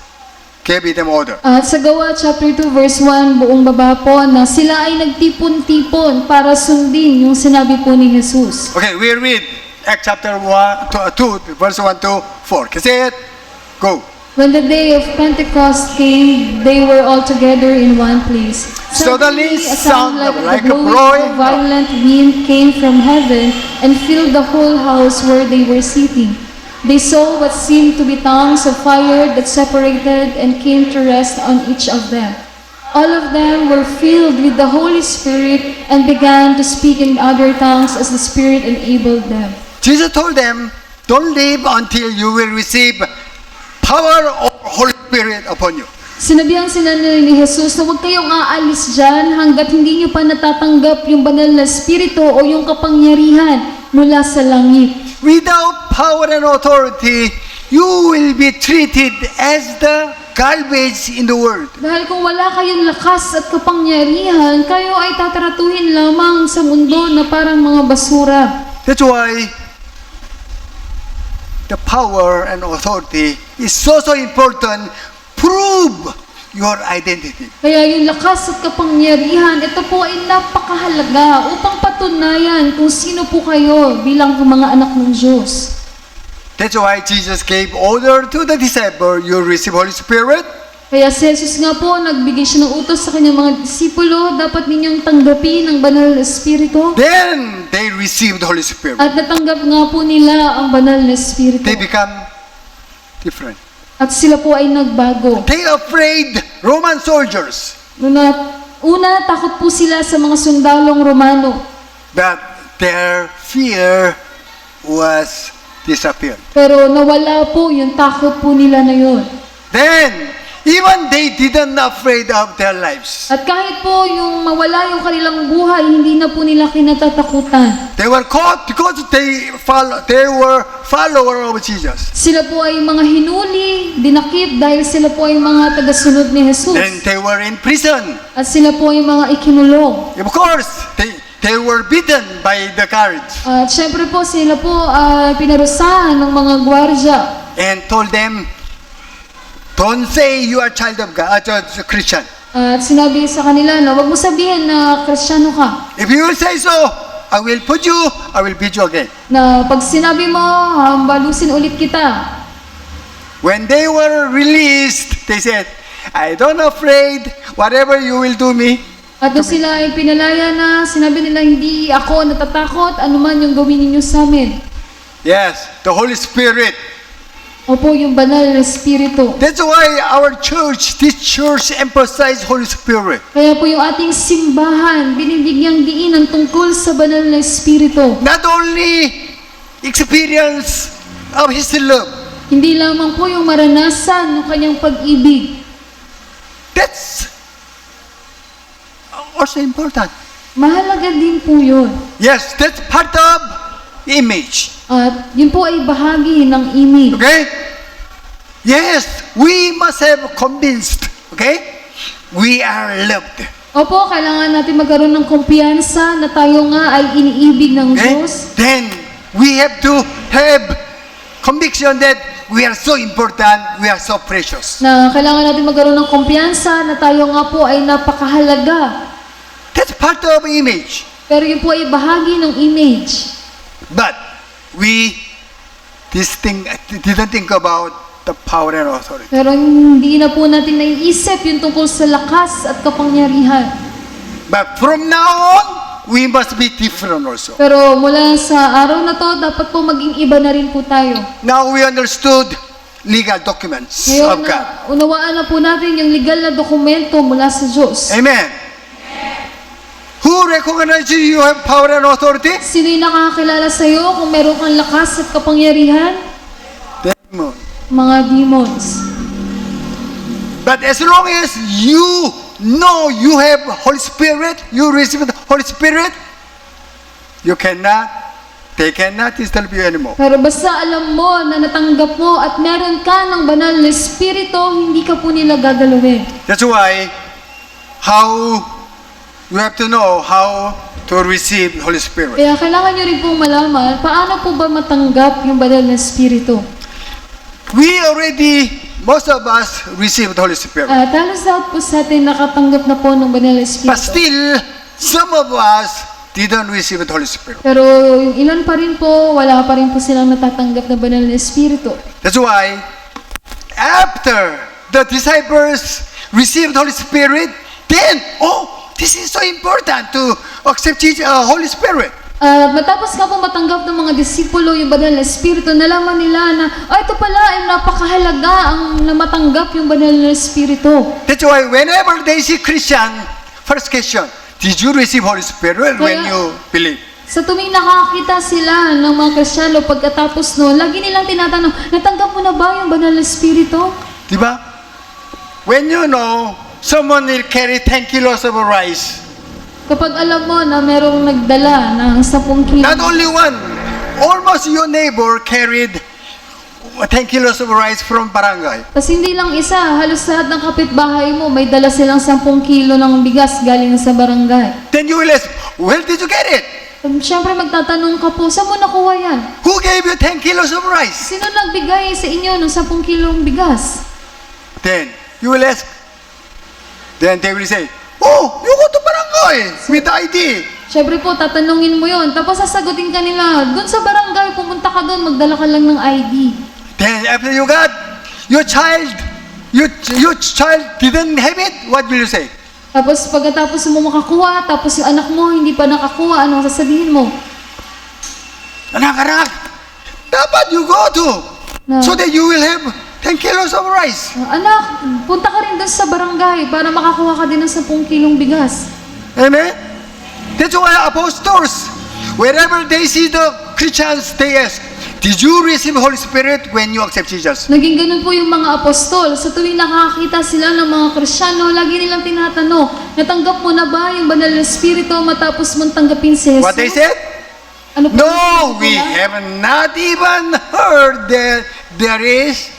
gave them order. At sa Gawa chapter 2 verse 1, buong baba po na sila ay nagtipon-tipon para sundin yung sinabi po ni Jesus. Okay, we read Acts chapter 2, verse 1 to 4. Can you say it? Go. When the day of Pentecost came, they were all together in one place. Suddenly, a sound like like a the blowing blowing of a violent wind came from heaven and filled the whole house where they were sitting. They saw what seemed to be tongues of fire that separated and came to rest on each of them. All of them were filled with the Holy Spirit and began to speak in other tongues as the Spirit enabled them. Jesus told them, don't leave until you will receive power of Holy Spirit upon you. Sinabihan sila ni Jesus na huwag kayong aalis dyan hanggat hindi nyo pa natatanggap yung banal na spirito o yung kapangyarihan mula sa langit. Without power and authority, you will be treated as the garbage in the world. Dahil kung wala kayong lakas at kapangyarihan, kayo ay tatratuhin lamang sa mundo na parang mga basura. That's why the power and authority is so important. Prove your identity. Kaya yung lakas at kapangyarihan, ito po ay napakahalaga upang patunayan kung sino po kayo bilang mga anak ng Diyos. That's why Jesus gave order to the disciple, you receive Holy Spirit. Kaya si Jesus nga po, nagbigay siya ng utos sa kanyang mga disipulo, dapat ninyong tanggapin ang banal na Espiritu. Then they received the Holy Spirit. At natanggap nga po nila ang banal na Espiritu. They become different. At sila po ay nagbago. They afraid Roman soldiers, Una, takot po sila sa mga sundalong Romano. but their fear was disappeared. Pero nawala po yung takot po nila na yun. Then even they didn't afraid of their lives. At kahit po yung mawala yung kanilang buhay, hindi na po nila kinatatakutan. They were caught because they were follower of Jesus. Sila po ay mga hinuli, dinakip dahil sila po ay mga tagasunod ni Jesus. Then they were in prison. At sila po ay mga ikinulong. Of course, they were beaten by the guards At syempre po sila po pinarusahan ng mga gwardya. and told them, don't say you are child of God, a Christian. At sinabi sa kanila na huwag mo sabihin na Kristiyano ka. If you will say so, I will beat you again. Na pag sinabi mo, hambalusin ulit kita. When they were released, they said, I don't afraid, whatever you will do me. At nung sila ay pinalaya na, sinabi nila hindi ako natatakot, anuman yung gawin ninyo sa amin. Yes, the Holy Spirit. Opo, yung banal na Espiritu. That's why our church, this church emphasizes Holy Spirit. Kaya po yung ating simbahan, binibigyang diin ang tungkol sa banal na Espiritu. Not only experience of His love, Hindi lamang po yung maranasan ng kanyang pag-ibig. that's also important. Mahalaga din po yun. Yes, that's part of image. At yun po ay bahagi ng imig. Okay? Yes, we must have convinced, okay? We are loved. Opo, kailangan natin magkaroon ng kumpiyansa na tayo nga ay iniibig ng Okay? Diyos. Then we have to have conviction that we are so important, we are so precious. Na kailangan natin magkaroon ng kumpiyansa na tayo nga po ay napakahalaga. That's part of image. Pero yun po ay bahagi ng image. But we didn't think about the power and authority. Pero hindi na po natin naiisip yung tungkol sa lakas at kapangyarihan. But from now on, we must be different also. Pero mula sa araw na to, dapat po maging iba na rin po tayo. Now we understood legal documents Ngayon of God. na, unawaan na po natin yung legal na dokumento mula sa Diyos. Amen. Who recognizes you have power and authority? Sino yung nakakakilala sa iyo kung meron kang lakas at kapangyarihan? Demon. Mga demons. But as long as you know you have Holy Spirit, you receive the Holy Spirit, they cannot disturb you anymore. Pero basta alam mo na natanggap mo at meron ka ng banal na Espiritu, hindi ka po nila gagalawin. That's why you have to know how to receive Holy Spirit. Kaya kailangan nyo rin pong malaman paano po ba matanggap yung banal na Espiritu. We already most of us received the Holy Spirit. At halos lahat po sa atin nakatanggap na po ng Banal na But Espiritu. still, some of us didn't receive the Holy Spirit. Pero yung ilan pa rin po, wala pa rin po silang natatanggap na Banal na Espiritu. That's why, after the disciples received the Holy Spirit, then, this is so important to accept Jesus, Holy Spirit. Matapos nga po matanggap ng mga disipulo yung Banal na Espiritu, nalaman nila na, ito pala ay napakahalaga ang na matanggap yung Banal na Espiritu. That's why whenever they see Christian, first question, did you receive Holy Spirit when Kaya- you believe? Sa tuwing nakakita sila ng mga Kristiyano pagkatapos no, lagi nilang tinatanong, natanggap mo na ba yung Banal na Espiritu? Diba? When you know someone will carry 10 kilos of rice, Kapag alam mo na merong nagdala ng 10 kilo, not only one, almost your neighbor carried 10 kilos of rice from barangay. tas hindi lang isa, halos lahat ng kapitbahay mo, may dala silang 10 kilo ng bigas galing sa barangay. Then you will ask, where did you get it? Siyempre magtatanong ka po, saan mo nakuha yan? Who gave you 10 kilos of rice? Sino nagbigay sa inyo ng 10 kilong bigas? Then you will ask, then they will say, you go to barangay with ID. Siyempre po, tatanungin mo yon. Tapos sasagutin ka nila, doon sa barangay, pumunta ka doon, magdala ka lang ng ID. Then after you got your child didn't have it, what will you say? Tapos pagkatapos mo makakuha, tapos yung anak mo hindi pa nakakuha, anong sasabihin mo? Anak, dapat you go to, No. so that you will have 10 kilos of rice. Anak, punta ka rin doon sa barangay para makakuha ka din ng 10 kilong bigas. Amen? That's why apostles, wherever they see the Christians, they ask, did you receive Holy Spirit when you accept Jesus? Naging ganun po yung mga apostol. Sa tuwing nakakita sila ng mga Kristiyano, lagi nilang tinatanong, natanggap mo na ba yung Banal na Espiritu matapos mong tanggapin si Jesus? What they said? Ano po No, yung we nila? have not even heard that there is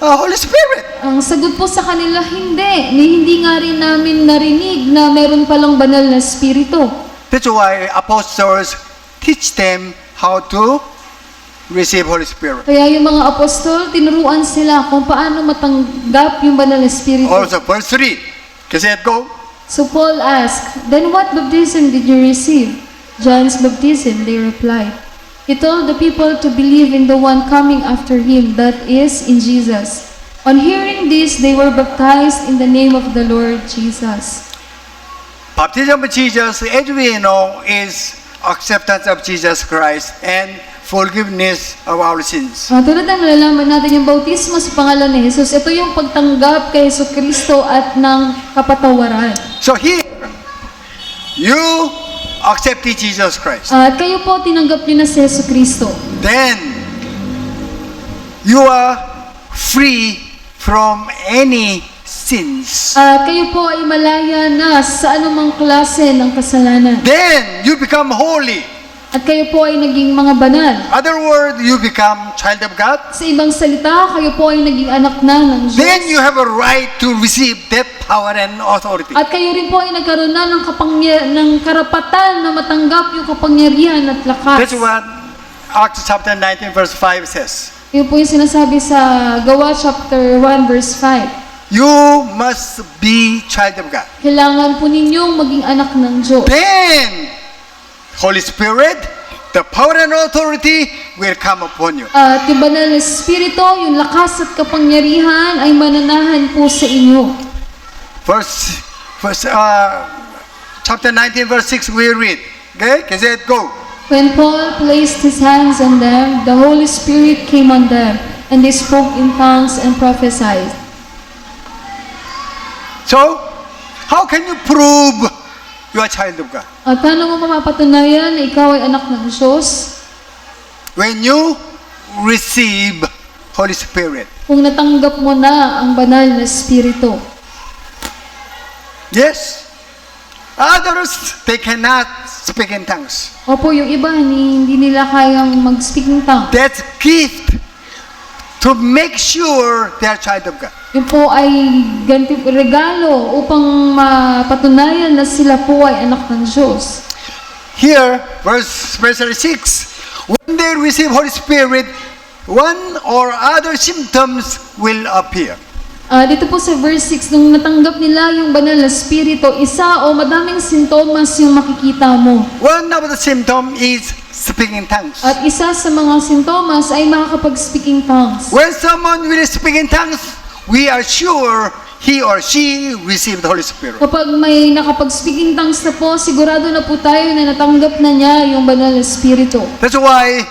a Holy Spirit. Ang sagot po sa kanila, hindi nga rin namin narinig na meron palang Banal na Espiritu. That's why apostles teach them how to receive Holy Spirit. Kaya yung mga apostol, tinuruan sila kung paano matanggap yung Banal na Espiritu. Also, verse 3. Kasi go. So Paul asked, then what baptism did you receive? John's baptism, they replied. He told the people to believe in the one coming after him, that is, in Jesus. On hearing this, they were baptized in the name of the Lord Jesus. Baptism of Jesus, as we know, is acceptance of Jesus Christ and forgiveness of our sins. Tulad ng nalalaman natin yung bautismo sa pangalan ni Jesus, ito yung pagtanggap kay Jesu Kristo at ng kapatawaran. So here, you accepted Jesus Christ. At kayo po, tinanggap niyo na si Jesu Kristo. Then, you are free from any sins. At kayo po ay malaya na sa anumang klase ng kasalanan. Then, you become holy. At kayo po ay naging mga banal. Other word, you become child of God. Sa ibang salita, kayo po ay naging anak na ng Diyos. Then you have a right to receive that power and authority. At kayo rin po ay nagkaroon na ng karapatan na matanggap yung kapangyarihan at lakas. That's what Acts chapter 19 verse 5 says. Yun po yung sinasabi sa Gawa chapter 1 verse 5. You must be child of God. Kailangan po ninyong maging anak ng Diyos. Then, Holy Spirit, the power and authority will come upon you. At yung banal na Espiritu, yung lakas at kapangyarihan ay mananahan po sa inyo. Chapter 19 verse 6 we read. Okay? Kasi go. When Paul placed his hands on them, the Holy Spirit came on them, and they spoke in tongues and prophesied. So, how can you prove you are a child of God? At paano mo mapapatunayan na ikaw ay anak ng Diyos? When you receive Holy Spirit. Kung natanggap mo na ang banal na Espiritu. Yes. Others, they cannot speak in tongues. Opo, yung iba, hindi nila kayang mag-speak ng tongue. That's gift to make sure they are child of God. Yun po ay regalo upang mapatunayan na sila po ay anak ng Diyos. Here, verse 6, when they receive Holy Spirit, one or other symptoms will appear. Dito po sa verse 6, nung natanggap nila yung banal na spirito, isa o madaming sintomas yung makikita mo. One of the symptoms is speaking tongues. At isa sa mga sintomas ay makakapag-speaking tongues. When someone will speak in tongues, we are sure he or she received the Holy Spirit. Kapag may nakapag-speaking tongues na po, sigurado na po tayo na natanggap na niya yung banal na spirito. That's why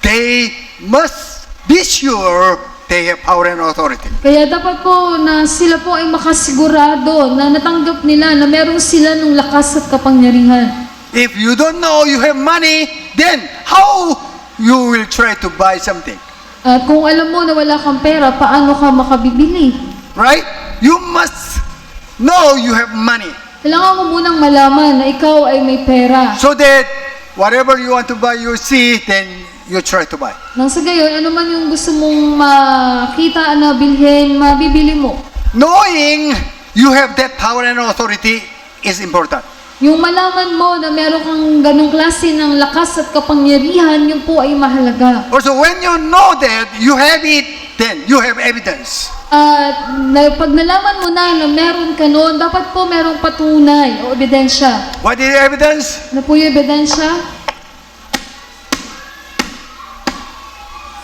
they must be sure they have power and authority. Kaya dapat po na sila po ay makasigurado na natanggap nila na meron sila ng lakas at kapangyarihan. If you don't know you have money, then how you will try to buy something? At kung alam mo na wala kang pera, paano ka makabibili? Right? You must know you have money. Kailangan mo munang malaman na ikaw ay may pera. So that whatever you want to buy, you see, then you try to buy. Nang sa gayon, ano man yung gusto mong makita na bilhin, mabibili mo. Knowing you have that power and authority is important. Yung malaman mo na meron kang ganong klase ng lakas at kapangyarihan, yun po ay mahalaga. Also, when you know that you have it, then you have evidence. At pag nalaman mo na meron ka noon, dapat po merong patunay o ebidensya. What is evidence? Ano po yung ebidensya?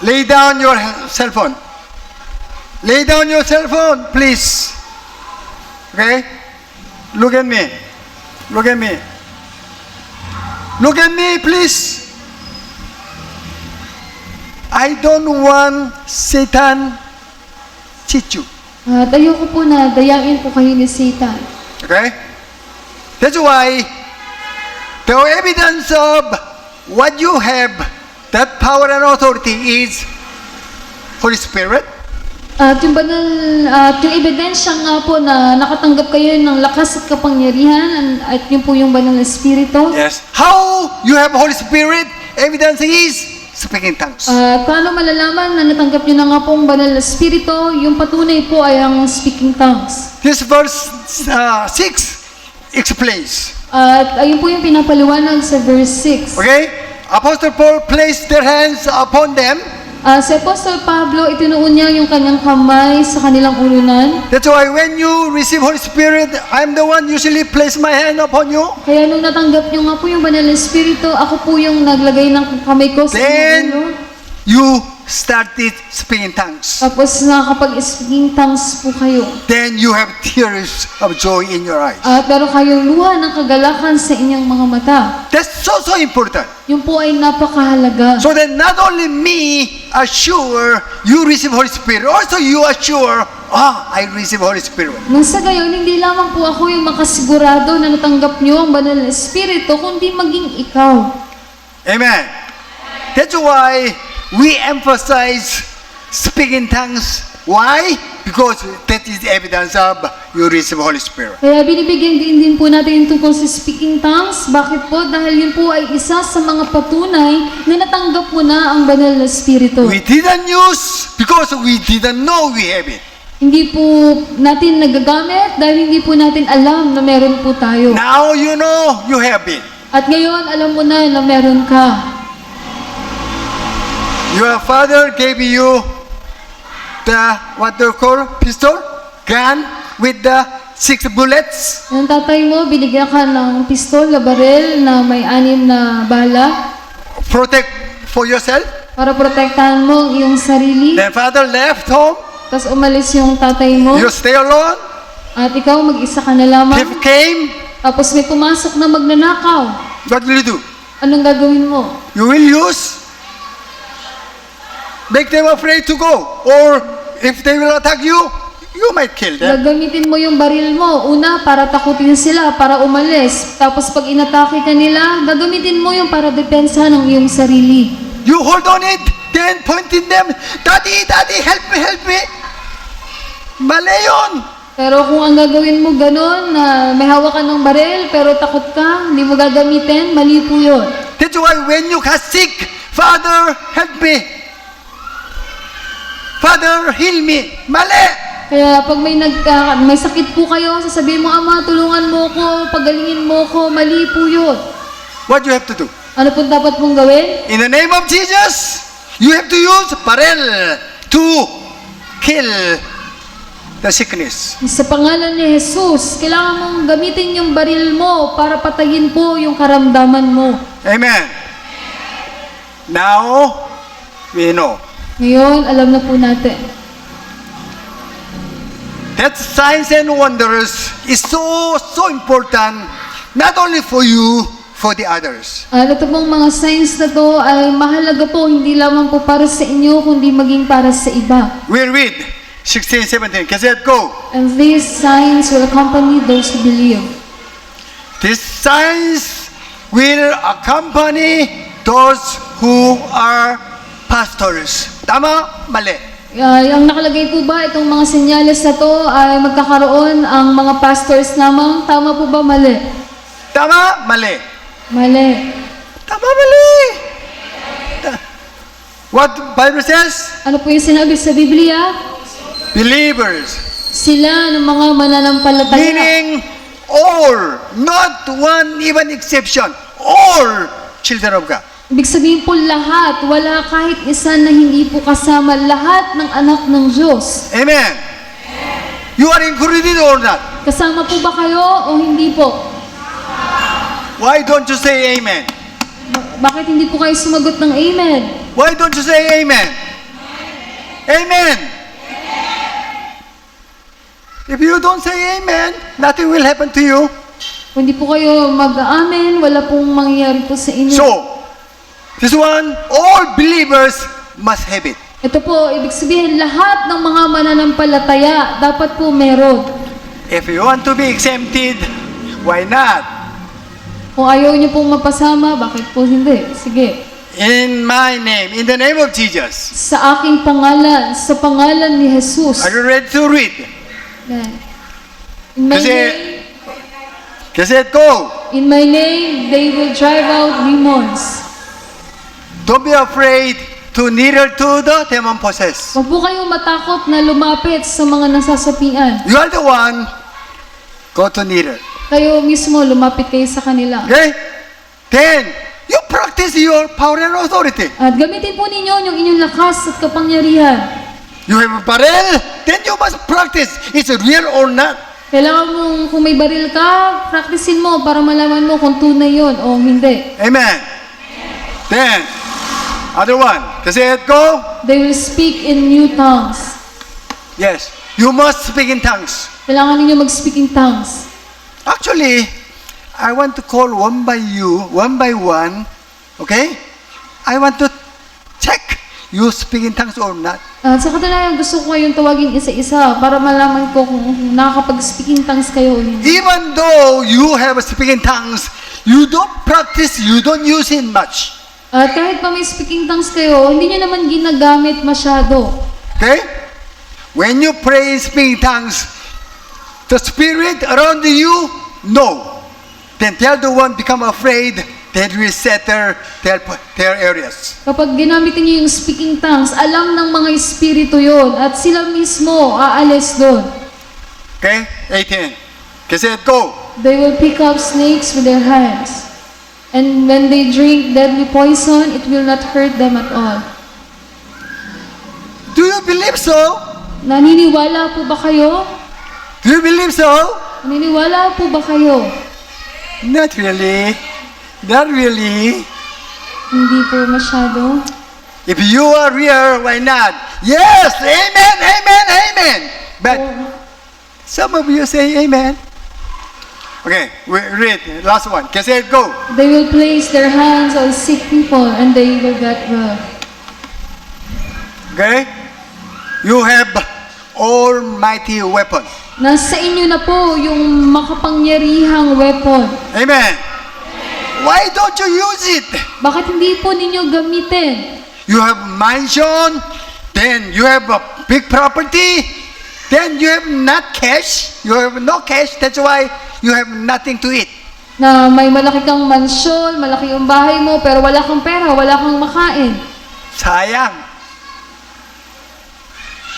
Lay down your cell phone. Lay down your cell phone, please. Okay? Look at me. Look at me. Look at me, please. I don't want Satan cheat you. At ayoko po na dayain po kayo ni Satan. Okay? That's why the evidence of what you have, that power and authority is Holy Spirit. At yung banal, at yung ebidensya nga po na nakatanggap kayo ng lakas at kapangyarihan, at yun po yung banal na spirito. Yes. How you have Holy Spirit? Evidence is speaking tongues. Paano malalaman na natanggap nyo na nga pong banal na spirito? Yung patunay po ay ang speaking tongues. This verse 6 explains. At ayun po yung pinapaliwanag sa verse 6. Okay? Apostle Paul placed their hands upon them. Si Apostol Pablo, itinuon niya yung kanyang kamay sa kanilang ulunan. That's why when you receive Holy Spirit, I'm the one usually place my hand upon you. Kaya nung natanggap nyo nga po yung banal na spirito, ako po yung naglagay ng kamay ko sa inyong Then ulo. you started speaking tongues. Tapos nakakapag-speaking tongues po kayo. Then you have tears of joy in your eyes. At pero kayong luha ng kagalakan sa inyong mga mata. That's so important. Yun po ay napakahalaga. So that not only me assure you receive Holy Spirit, also you assure, I receive Holy Spirit. Nang sa gayon, hindi lamang po ako yung makasigurado na natanggap nyo ang banal na espiritu, kundi maging ikaw. Amen. That's why we emphasize speaking tongues. Why? Because that is evidence of you receive Holy Spirit. Kaya binibigyan din po natin yung tungkol sa speaking tongues. Bakit po? Dahil yun po ay isa sa mga patunay na natanggap mo na ang banal na espiritu. We didn't use because we didn't know we have it. Hindi po natin nagagamit dahil hindi po natin alam na meron po tayo. Now you know you have it. At ngayon, alam mo na meron ka. Your father gave you the what they call pistol, gun with the 6 bullets. Yung tatay mo, binigyan ka ng pistol na baril na may 6 na bala Protect for yourself. para protektahan mo ang iyong sarili. Then father left home. Tapos umalis yung tatay mo You stay alone. at ikaw mag-isa ka na lamang. Thief came. Tapos may pumasok na magnanakaw. What will you do? Anong gagawin mo? You will use. Make them afraid to go. Or if they will attack you, you might kill them. Gagamitin mo yung baril mo. Una, para takutin sila, para umalis. Tapos pag inatake ka nila, gagamitin mo yung para depensa ng iyong sarili. You hold on it, then point in them. Daddy, daddy, help me. Mali yun. Pero kung ang gagawin mo ganun, na may hawak ka ng baril, pero takot ka, hindi mo gagamitin, mali po yun. That's why when you got sick, Father, help me. Father, heal me. Mali. Kaya pag may sakit po kayo, sasabihin mo, Ama, tulungan mo ko, pagalingin mo ko, mali po yun. What you have to do? Ano po dapat mong gawin? In the name of Jesus, you have to use barrel to kill the sickness. Sa pangalan ni Jesus, kailangan mong gamitin yung baril mo para patayin po yung karamdaman mo. Amen. Now, we know Ngayon, alam na po natin. that signs and wonders is so important, not only for you, for the others. Ito pong mga signs na to ay mahalaga po, hindi lamang po para sa inyo, kundi maging para sa iba. We'll read 16, 17. Cassette, go. And these signs will accompany those who believe. These signs will accompany those who are pastors. Tama? Mali. Ang nakalagay po ba itong mga senyales na to ay magkakaroon ang mga pastors lamang? Tama po ba? Mali? Tama? Mali. Mali. Tama, mali. What Bible says? Ano po yung sinabi sa Biblia? Believers. Sila ng mga mananampalataya. Meaning all, not one even exception. All children of God. Ibig sabihin po lahat, wala kahit isa na hindi po kasama, lahat ng anak ng Diyos. Amen. You are included or not? Kasama po ba kayo o hindi po? Why don't you say amen? Bakit hindi po kayo sumagot ng amen? Why don't you say amen? Amen. If you don't say amen, nothing will happen to you. Kung hindi po kayo mag-amen, wala pong mangyayari po sa inyo. So, this one, all believers must have it. Ito po, ibig sabihin, lahat ng mga mananampalataya, dapat po meron. If you want to be exempted, why not? Kung ayaw niyo pong mapasama, bakit po hindi? Sige. In my name, in the name of Jesus. Sa aking pangalan, sa pangalan ni Jesus. Are you ready to read? Yan. In my name, Kasi go. in my name, they will drive out demons. Don't be afraid to neither to the demon possessed. Huwag po kayong matakot na lumapit sa mga nasasapian. You are the one, go to neither. Kayo mismo, lumapit kayo sa kanila. Okay? Then, you practice your power and authority. At gamitin po ninyo yung inyong lakas at kapangyarihan. You have a barrel, then you must practice. It's real or not. Kailangan mong, kung may baril ka, practicein mo para malaman mo kung tunay yun o hindi. Amen. Then, other one. Kasi go. They will speak in new tongues. Yes. You must speak in tongues. Kailangan ninyo mag-speak in tongues. Actually, I want to call one by one, okay? I want to check you speak in tongues or not. At sa katunayan, gusto ko kayong tawagin isa-isa para malaman ko kung nakakapag-speak in tongues kayo o hindi. Even though you have a speaking tongues, you don't practice, you don't use it much. At kahit pa may speaking tongues kayo, hindi nyo naman ginagamit masyado. Okay? When you pray in speaking tongues, the spirit around you, no. Then tell the one become afraid, then will settle their areas. Kapag ginamit niyo yung speaking tongues, alam ng mga espiritu yon at sila mismo aalis doon. Okay? 18. Kasi go. They will pick up snakes with their hands. And when they drink deadly poison, it will not hurt them at all. Do you believe so? Naniniwala po ba kayo? Do you believe so? Naniniwala po ba kayo? Not really. Not really. Hindi po masyado. If you are real, why not? Yes! Amen! Amen! Amen! But some of you say amen. Okay, we read. Last one. Kasi go. They will place their hands on sick people and they will get well. Okay? You have almighty weapon. Nasa inyo na po yung makapangyarihang weapon. Amen. Why don't you use it? Bakit hindi po ninyo gamitin? You have mansion, then you have a big property, then you have not cash. You have no cash. That's why you have nothing to eat. Na may malaki kang mansyon, malaki yung bahay mo, pero wala kang pera, wala kang makain. Sayang.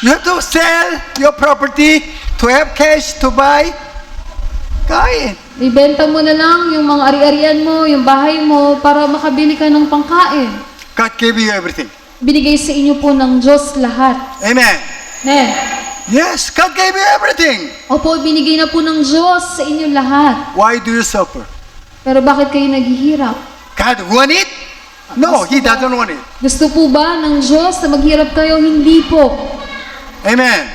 You have to sell your property to have cash to buy. Kain. Ibenta mo na lang yung mga ari-arian mo, yung bahay mo, para makabili ka ng pangkain. God gave you everything. Binigay sa inyo po ng Diyos lahat. Amen. Amen. Yes, God gave you everything. Opo, binigay na po ng Diyos sa inyo lahat. Why do you suffer? Pero bakit kayo naghihirap? God want it? No, He doesn't want it. Gusto po ba ng Diyos na maghirap kayo? Hindi po. Amen.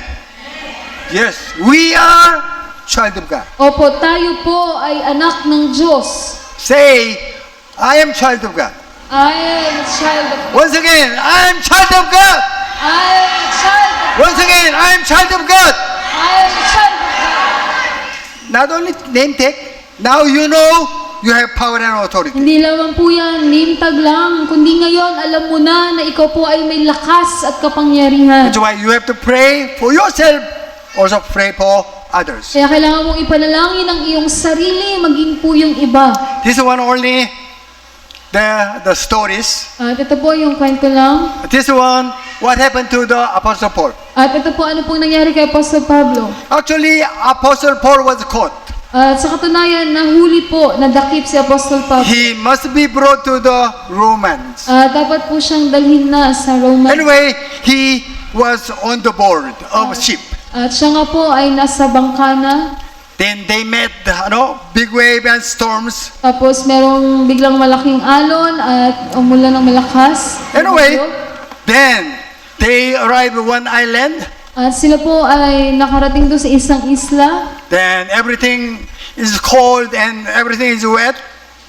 Yes, we are child of God. Opo, tayo po ay anak ng Diyos. Say, I am child of God. I am a child of God. Once again, I am child of God. I am a child of God. Once again, I am child of God. I am a child of God. Not only name tag, now you know you have power and authority. Hindi lamang po yan, name tag lang. Kundi ngayon, alam mo na na ikaw po ay may lakas at kapangyarihan. That's why you have to pray for yourself, also pray for others. Kaya kailangan mong ipanalangin ang iyong sarili, maging po yung iba. This one only the stories. At ito po yung kwento lang. This one, what happened to the Apostle Paul? At ito po ano pong nangyari kay Apostol Pablo. Actually, Apostle Paul was caught. At sa katunayan, nahuli po, nadakip si Apostol Pablo. He must be brought to the Romans. Dapat po siyang dalhin na sa Roma. Anyway, he was on the board of a ship. At siya nga po ay nasa bangka na. Then they met, big wave and storms. Tapos merong biglang malaking alon at umulan ng malakas. Anyway, then they arrived at one island. At sila po ay nakarating doon sa isang isla Then everything is cold and everything is wet.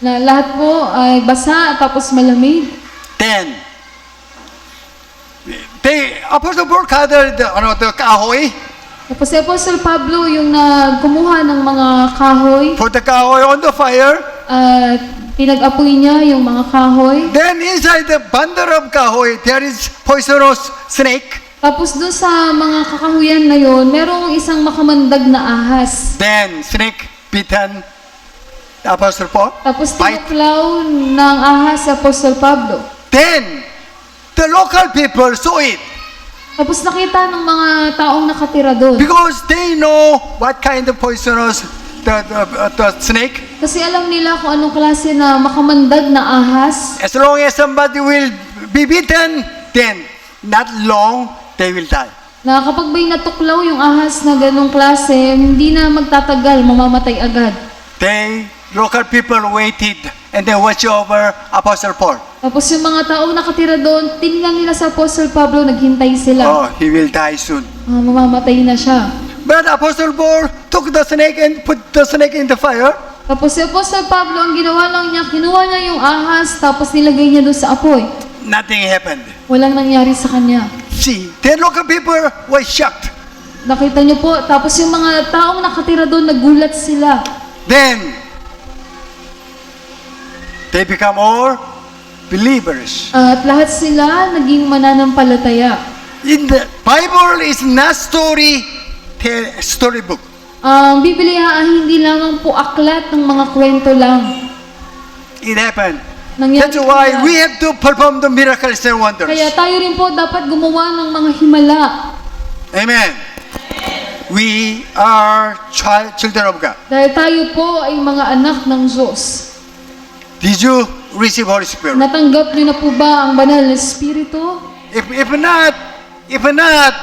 na lahat po ay basa tapos malamig. Then Apostle Paul gathered the kahoy. Tapos si Apostol Pablo yung nagkumuha ng mga kahoy Put the kahoy on the fire. at pinag-apoy niya yung mga kahoy. Then inside the bundle of kahoy, there is poisonous snake. Tapos doon sa mga kakahuyan na yon, merong isang makamandag na ahas. Then snake bitten the Apostle Paul. Tapos Bite. tinuklaw ng ahas si Apostol Pablo. Then the local people saw it Tapos nakita ng mga taong nakatira doon. because they know what kind of poisonous the snake. Kasi alam nila kung anong klase na makamandag na ahas. As long as somebody will be bitten, then not long they will die. Na kapag may natuklaw yung ahas na ganong klase, hindi na magtatagal, mamamatay agad. Local people waited and they watched over Apostle Paul. Tapos yung mga taong nakatira doon, tinignan nila sa Apostle Pablo, naghintay sila. Oh, he will die soon. Mamamatay na siya. But Apostle Paul took the snake and put the snake in the fire. Tapos si Apostle Pablo, ang ginawa lang niya, kinuha niya yung ahas, tapos nilagay niya doon sa apoy. Nothing happened. Walang nangyari sa kanya. See, the local people were shocked. Nakita niyo po, tapos yung mga taong nakatira doon, nagulat sila. Then they become all believers. At lahat sila naging mananampalataya. In the Bible is not storybook. Ang Biblia ay hindi lamang po aklat ng mga kwento lang. It happened. Nangyari That's po why yan. we have to perform the miracles and wonders. Kaya tayo rin po dapat gumawa ng mga himala. Amen. We are children of God. Dahil tayo po ay mga anak ng Diyos. Did you receive Holy Spirit? Natanggap niyo na po ba ang banal na Espiritu? If not,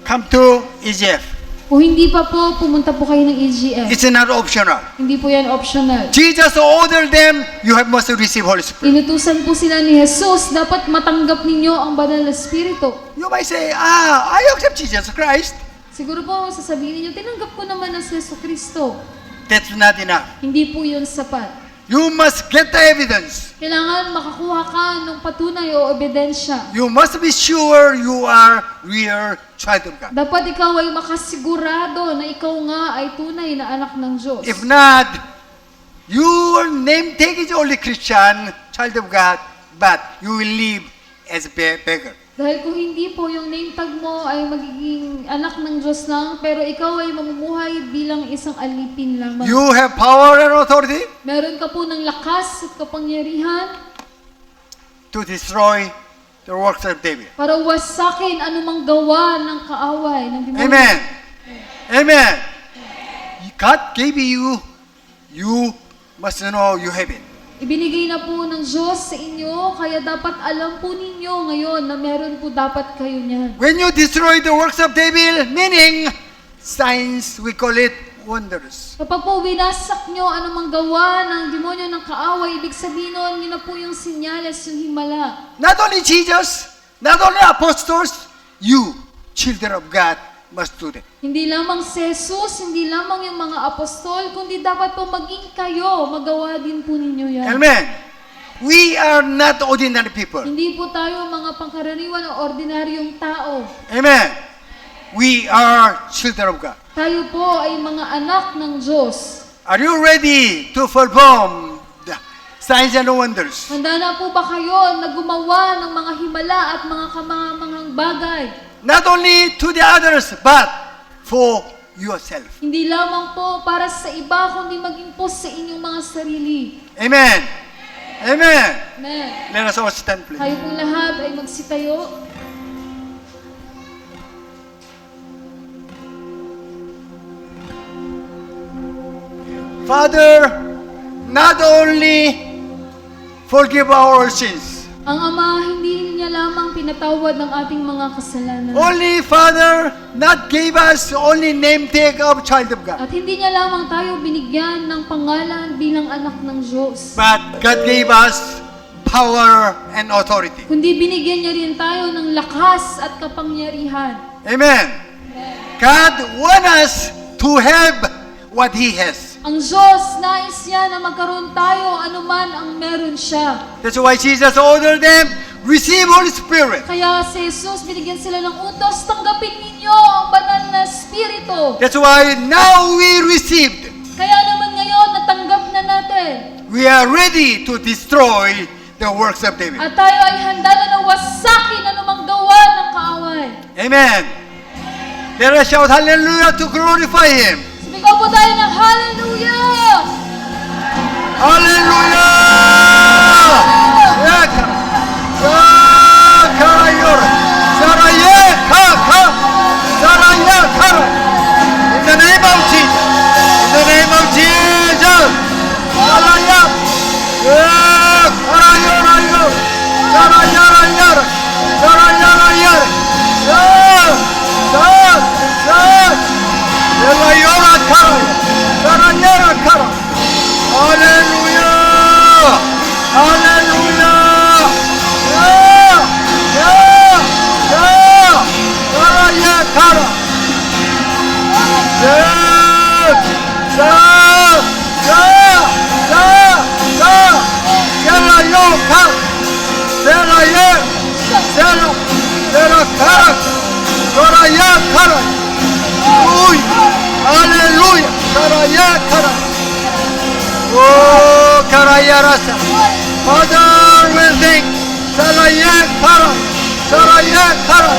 come to EGF. Kung hindi pa po, pumunta po kayo ng EGF. It's not optional. Hindi po yan optional. Jesus ordered them, you must receive Holy Spirit. Inutusan po sila ni Jesus, dapat matanggap ninyo ang banal na Espiritu. You might say, I accept Jesus Christ. Siguro po sasabihin niyo, tinanggap ko naman ang Yesu Kristo. That's not enough. Hindi po yun sapat. You must get the evidence. Kailangan makakuha ka ng patunay o ebidensya. You must be sure you are real child of God. Dapat ikaw ay makasigurado na ikaw nga ay tunay na anak ng Diyos. If not, your name tag is only Christian, child of God, but you will live as a beggar. Dahil kung hindi po yung name tag mo ay magiging anak ng Diyos lang, pero ikaw ay mamumuhay bilang isang alipin lamang. You have power and authority Meron ka po ng lakas at kapangyarihan to destroy the works of devil. para wasakin anumang gawa ng kaaway ng demonyo. Amen. Amen. God gave you must know you have it. Ibinigay na po ng Diyos sa inyo, kaya dapat alam po ninyo ngayon na meron po dapat kayo niyan. When you destroy the works of devil, meaning signs, we call it wonders. Kapag po winasak nyo anumang gawa ng demonyo ng kaaway, ibig sabihin nun, yun na po yung sinyales, yung himala. Not only Jesus, not only apostles, you, children of God, must do that. Hindi lamang si Jesus, hindi lamang yung mga apostol, kundi dapat po maging kayo, magawa din po ninyo yan. Amen. We are not ordinary people. Hindi po tayo mga pangkaraniwan o ordinaryong tao. Amen. We are children of God. Tayo po ay mga anak ng Diyos. Are you ready to perform the signs and wonders? Handa na po ba kayo na gumawa ng mga himala at mga kamamangang bagay? Not only to the others, but for yourself. Hindi lamang po para sa iba, kundi maging po sa inyong mga sarili. Amen. Amen. Amen. Let us all stand, please. Kayo pong lahat ay magsitayo. Father, not only forgive our sins, Ang Ama, hindi niya lamang pinatawad ng ating mga kasalanan. only Father, not gave us only name tag of child of God, At hindi niya lamang tayo binigyan ng pangalan bilang anak ng Diyos. but God gave us power and authority. Kundi binigyan niya rin tayo ng lakas at kapangyarihan. Amen. God wants us to have what He has. Ang Diyos, nais niya na magkaroon tayo anuman ang meron siya. That's why Jesus ordered them, receive Holy Spirit. Kaya si Jesus, binigyan sila ng utos, tanggapin ninyo ang banal na Espiritu. That's why now we received. Kaya naman ngayon, natanggap na natin. We are ready to destroy the works of devil. At tayo ay handa na wasakin anumang gawa ng kaaway. Amen. Let us shout hallelujah to glorify Him. Sumigaw po tayo ng hallelujah! Hallelujah! In the name of Jesus. In the name of Jesus. Hallelujah! Hallelujah! Hallelujah! Oh, karaya rasa. Father, we thank. Salaya kara. Salaya kara.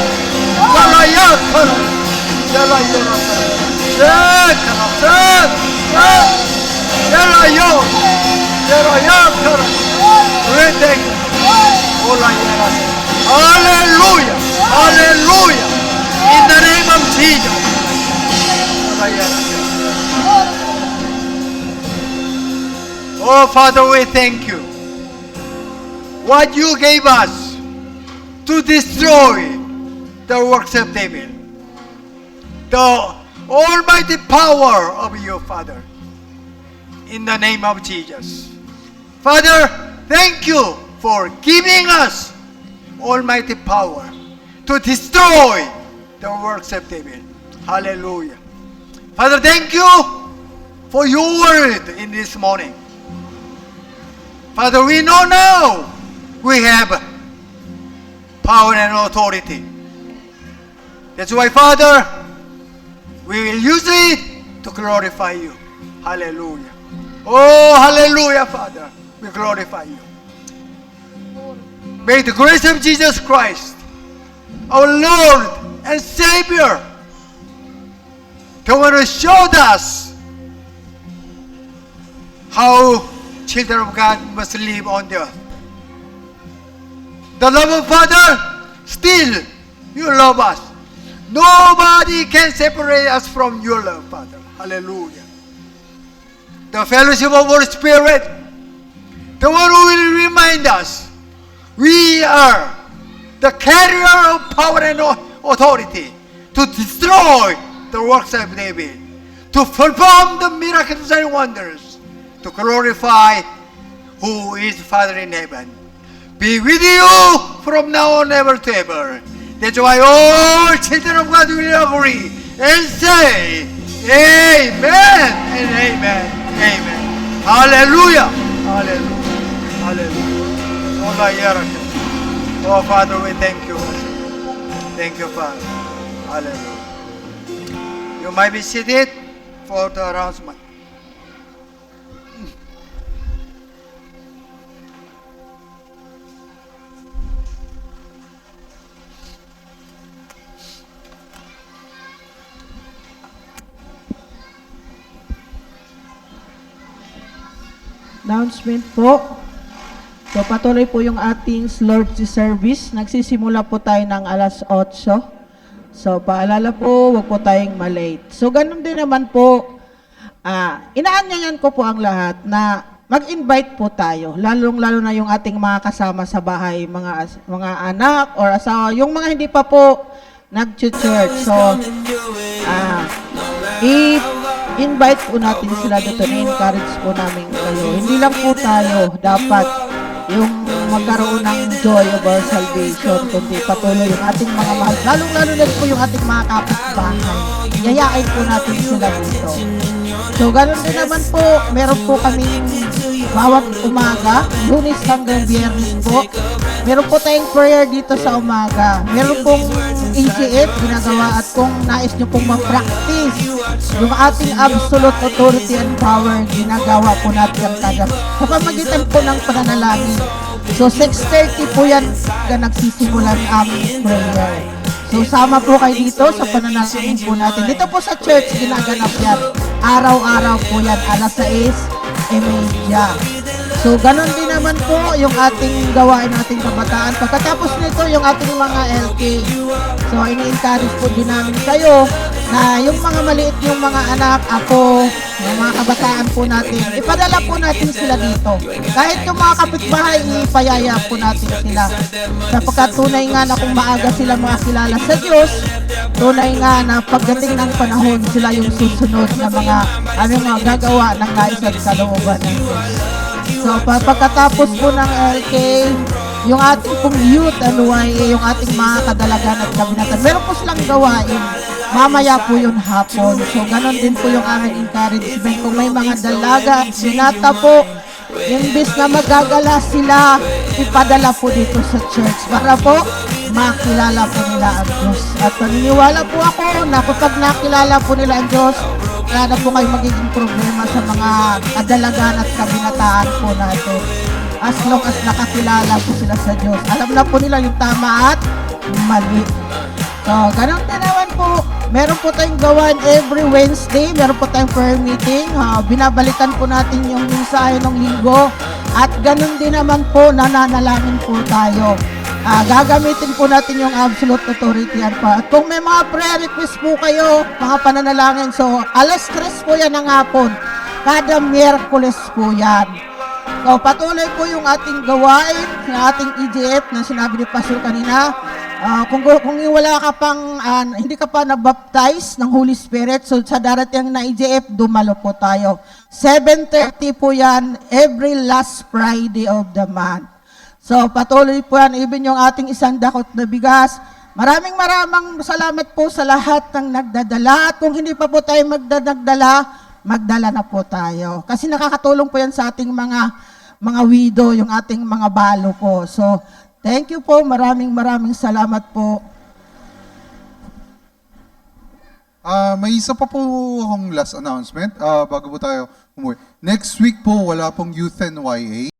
Salaya kara. Salaya rasa. Salaya. Salaya kara. We thank. Olaya rasa. Hallelujah. Hallelujah. In the name of Jesus. Salaya rasa. Oh, Father, we thank you. What you gave us to destroy the works of devil. The almighty power of your Father. In the name of Jesus. Father, thank you for giving us almighty power to destroy the works of devil. Hallelujah. Father, thank you for your word in this morning. Father, we know now we have power and authority. That's why, Father, we will use it to glorify you. Hallelujah. Oh, hallelujah, Father. We glorify you. May the grace of Jesus Christ, our Lord and Savior, come and show us how children of God must live on the earth. The love of Father, still you love us. Nobody can separate us from your love, Father. Hallelujah. The fellowship of Holy Spirit the one who will remind us we are the carrier of power and authority to destroy the works of the devil, to perform the miracles and wonders, to glorify who is Father in heaven. Be with you from now on ever to ever. That's why all children of God will agree and say, Amen and amen, amen. Hallelujah, hallelujah, hallelujah. Oh, my God. Oh, Father, we thank you. Thank you, Father. Hallelujah. You might be seated for the announcement. Announcement po. So patuloy po yung ating Lord's service. Nagsisimula po tayo ng alas 8. So paalala po, wag po tayong malate. So ganun din naman po, inaanyayan ko po ang lahat na mag-invite po tayo. Lalong-lalo na yung ating mga kasama sa bahay, mga anak or asawa, yung mga hindi pa po nag-church. So, i-invite po natin sila dito. I-encourage po namin kayo. Hindi lang po tayo dapat yung magkaroon ng joy of our salvation, kundi patuloy yung ating mga mahal. Lalong-lalo na po yung ating mga kapitbahay. Yayain po natin sila dito. So, ganun din naman po, meron po kaming bawat umaga, Lunes hanggang Biyernes po. Meron po tayong prayer dito sa umaga. Meron pong EGF ginagawa at kung nais nyo pong ma-practice yung ating absolute authority and power, ginagawa po natin ang sa pamagitan po ng pananalangin. So 6:30 po yan na nagsisimulan ang prayer. So sama po kayo dito sa pananalangin po natin. Dito po sa church ginaganap yan. Araw-araw po yan, alas 6:30. So, ganun din naman po yung ating gawain nating kabataan. Pagkatapos nito, yung ating mga LK. So, ini-encourage po din namin kayo na yung mga maliit yung mga anak, ako, yung mga kabataan po natin, ipadala po natin sila dito. Kahit yung mga kapitbahay, ipayaya po natin sila. Sapagkat tunay nga na kung maaga sila makakilala sa Diyos, tunay nga na pagdating ng panahon, sila yung susunod na mga gagawa ng nais at kalooban ng Diyos. So, pagkatapos po ng LK, yung ating pong youth and YA, yung ating mga kadalagan at kabinatan, meron po silang gawain. Mamaya po yun hapon. So, ganon din po yung aming encouragement. Kung may mga dalaga, binata po, imbis na magagala sila, ipadala po dito sa church para po makilala po nila ang Diyos. At paniniwala po ako na kapag nakilala po nila ang Diyos, wala na po kayo magiging problema sa mga kadalagan at kabinataan po natin. As long as nakakilala po sila sa Diyos. Alam na po nila yung tama at mali. So, ganun din naman po. Meron po tayong gawain every Wednesday. Meron po tayong prayer meeting. Binabalikan po natin yung mensahe ng linggo. At ganun din naman po, nananalangin po tayo. Gagamitin po natin yung absolute authority yan pa. At kung may mga prayer request po kayo, mga pananalangin, so alas 3 po yan ng hapon. Kada Miyerkules po yan. So patuloy po yung ating gawain, yung ating EGF na sinabi ni Pastor kanina. Kung wala ka pang, hindi ka pa nabaptize ng Holy Spirit, so sa darating na EGF, dumalo po tayo. 7:30 po yan, every last Friday of the month. So, patuloy po yan, even yung ating 1 dakot na bigas. Maraming salamat po sa lahat ng nagdadala. At kung hindi pa po tayo magdala na po tayo. Kasi nakakatulong po yan sa ating mga widow, yung ating mga balo po. So, thank you po. Maraming salamat po. May isa pa po akong last announcement bago po tayo umuwi. Next week po, wala pong Youth and YA.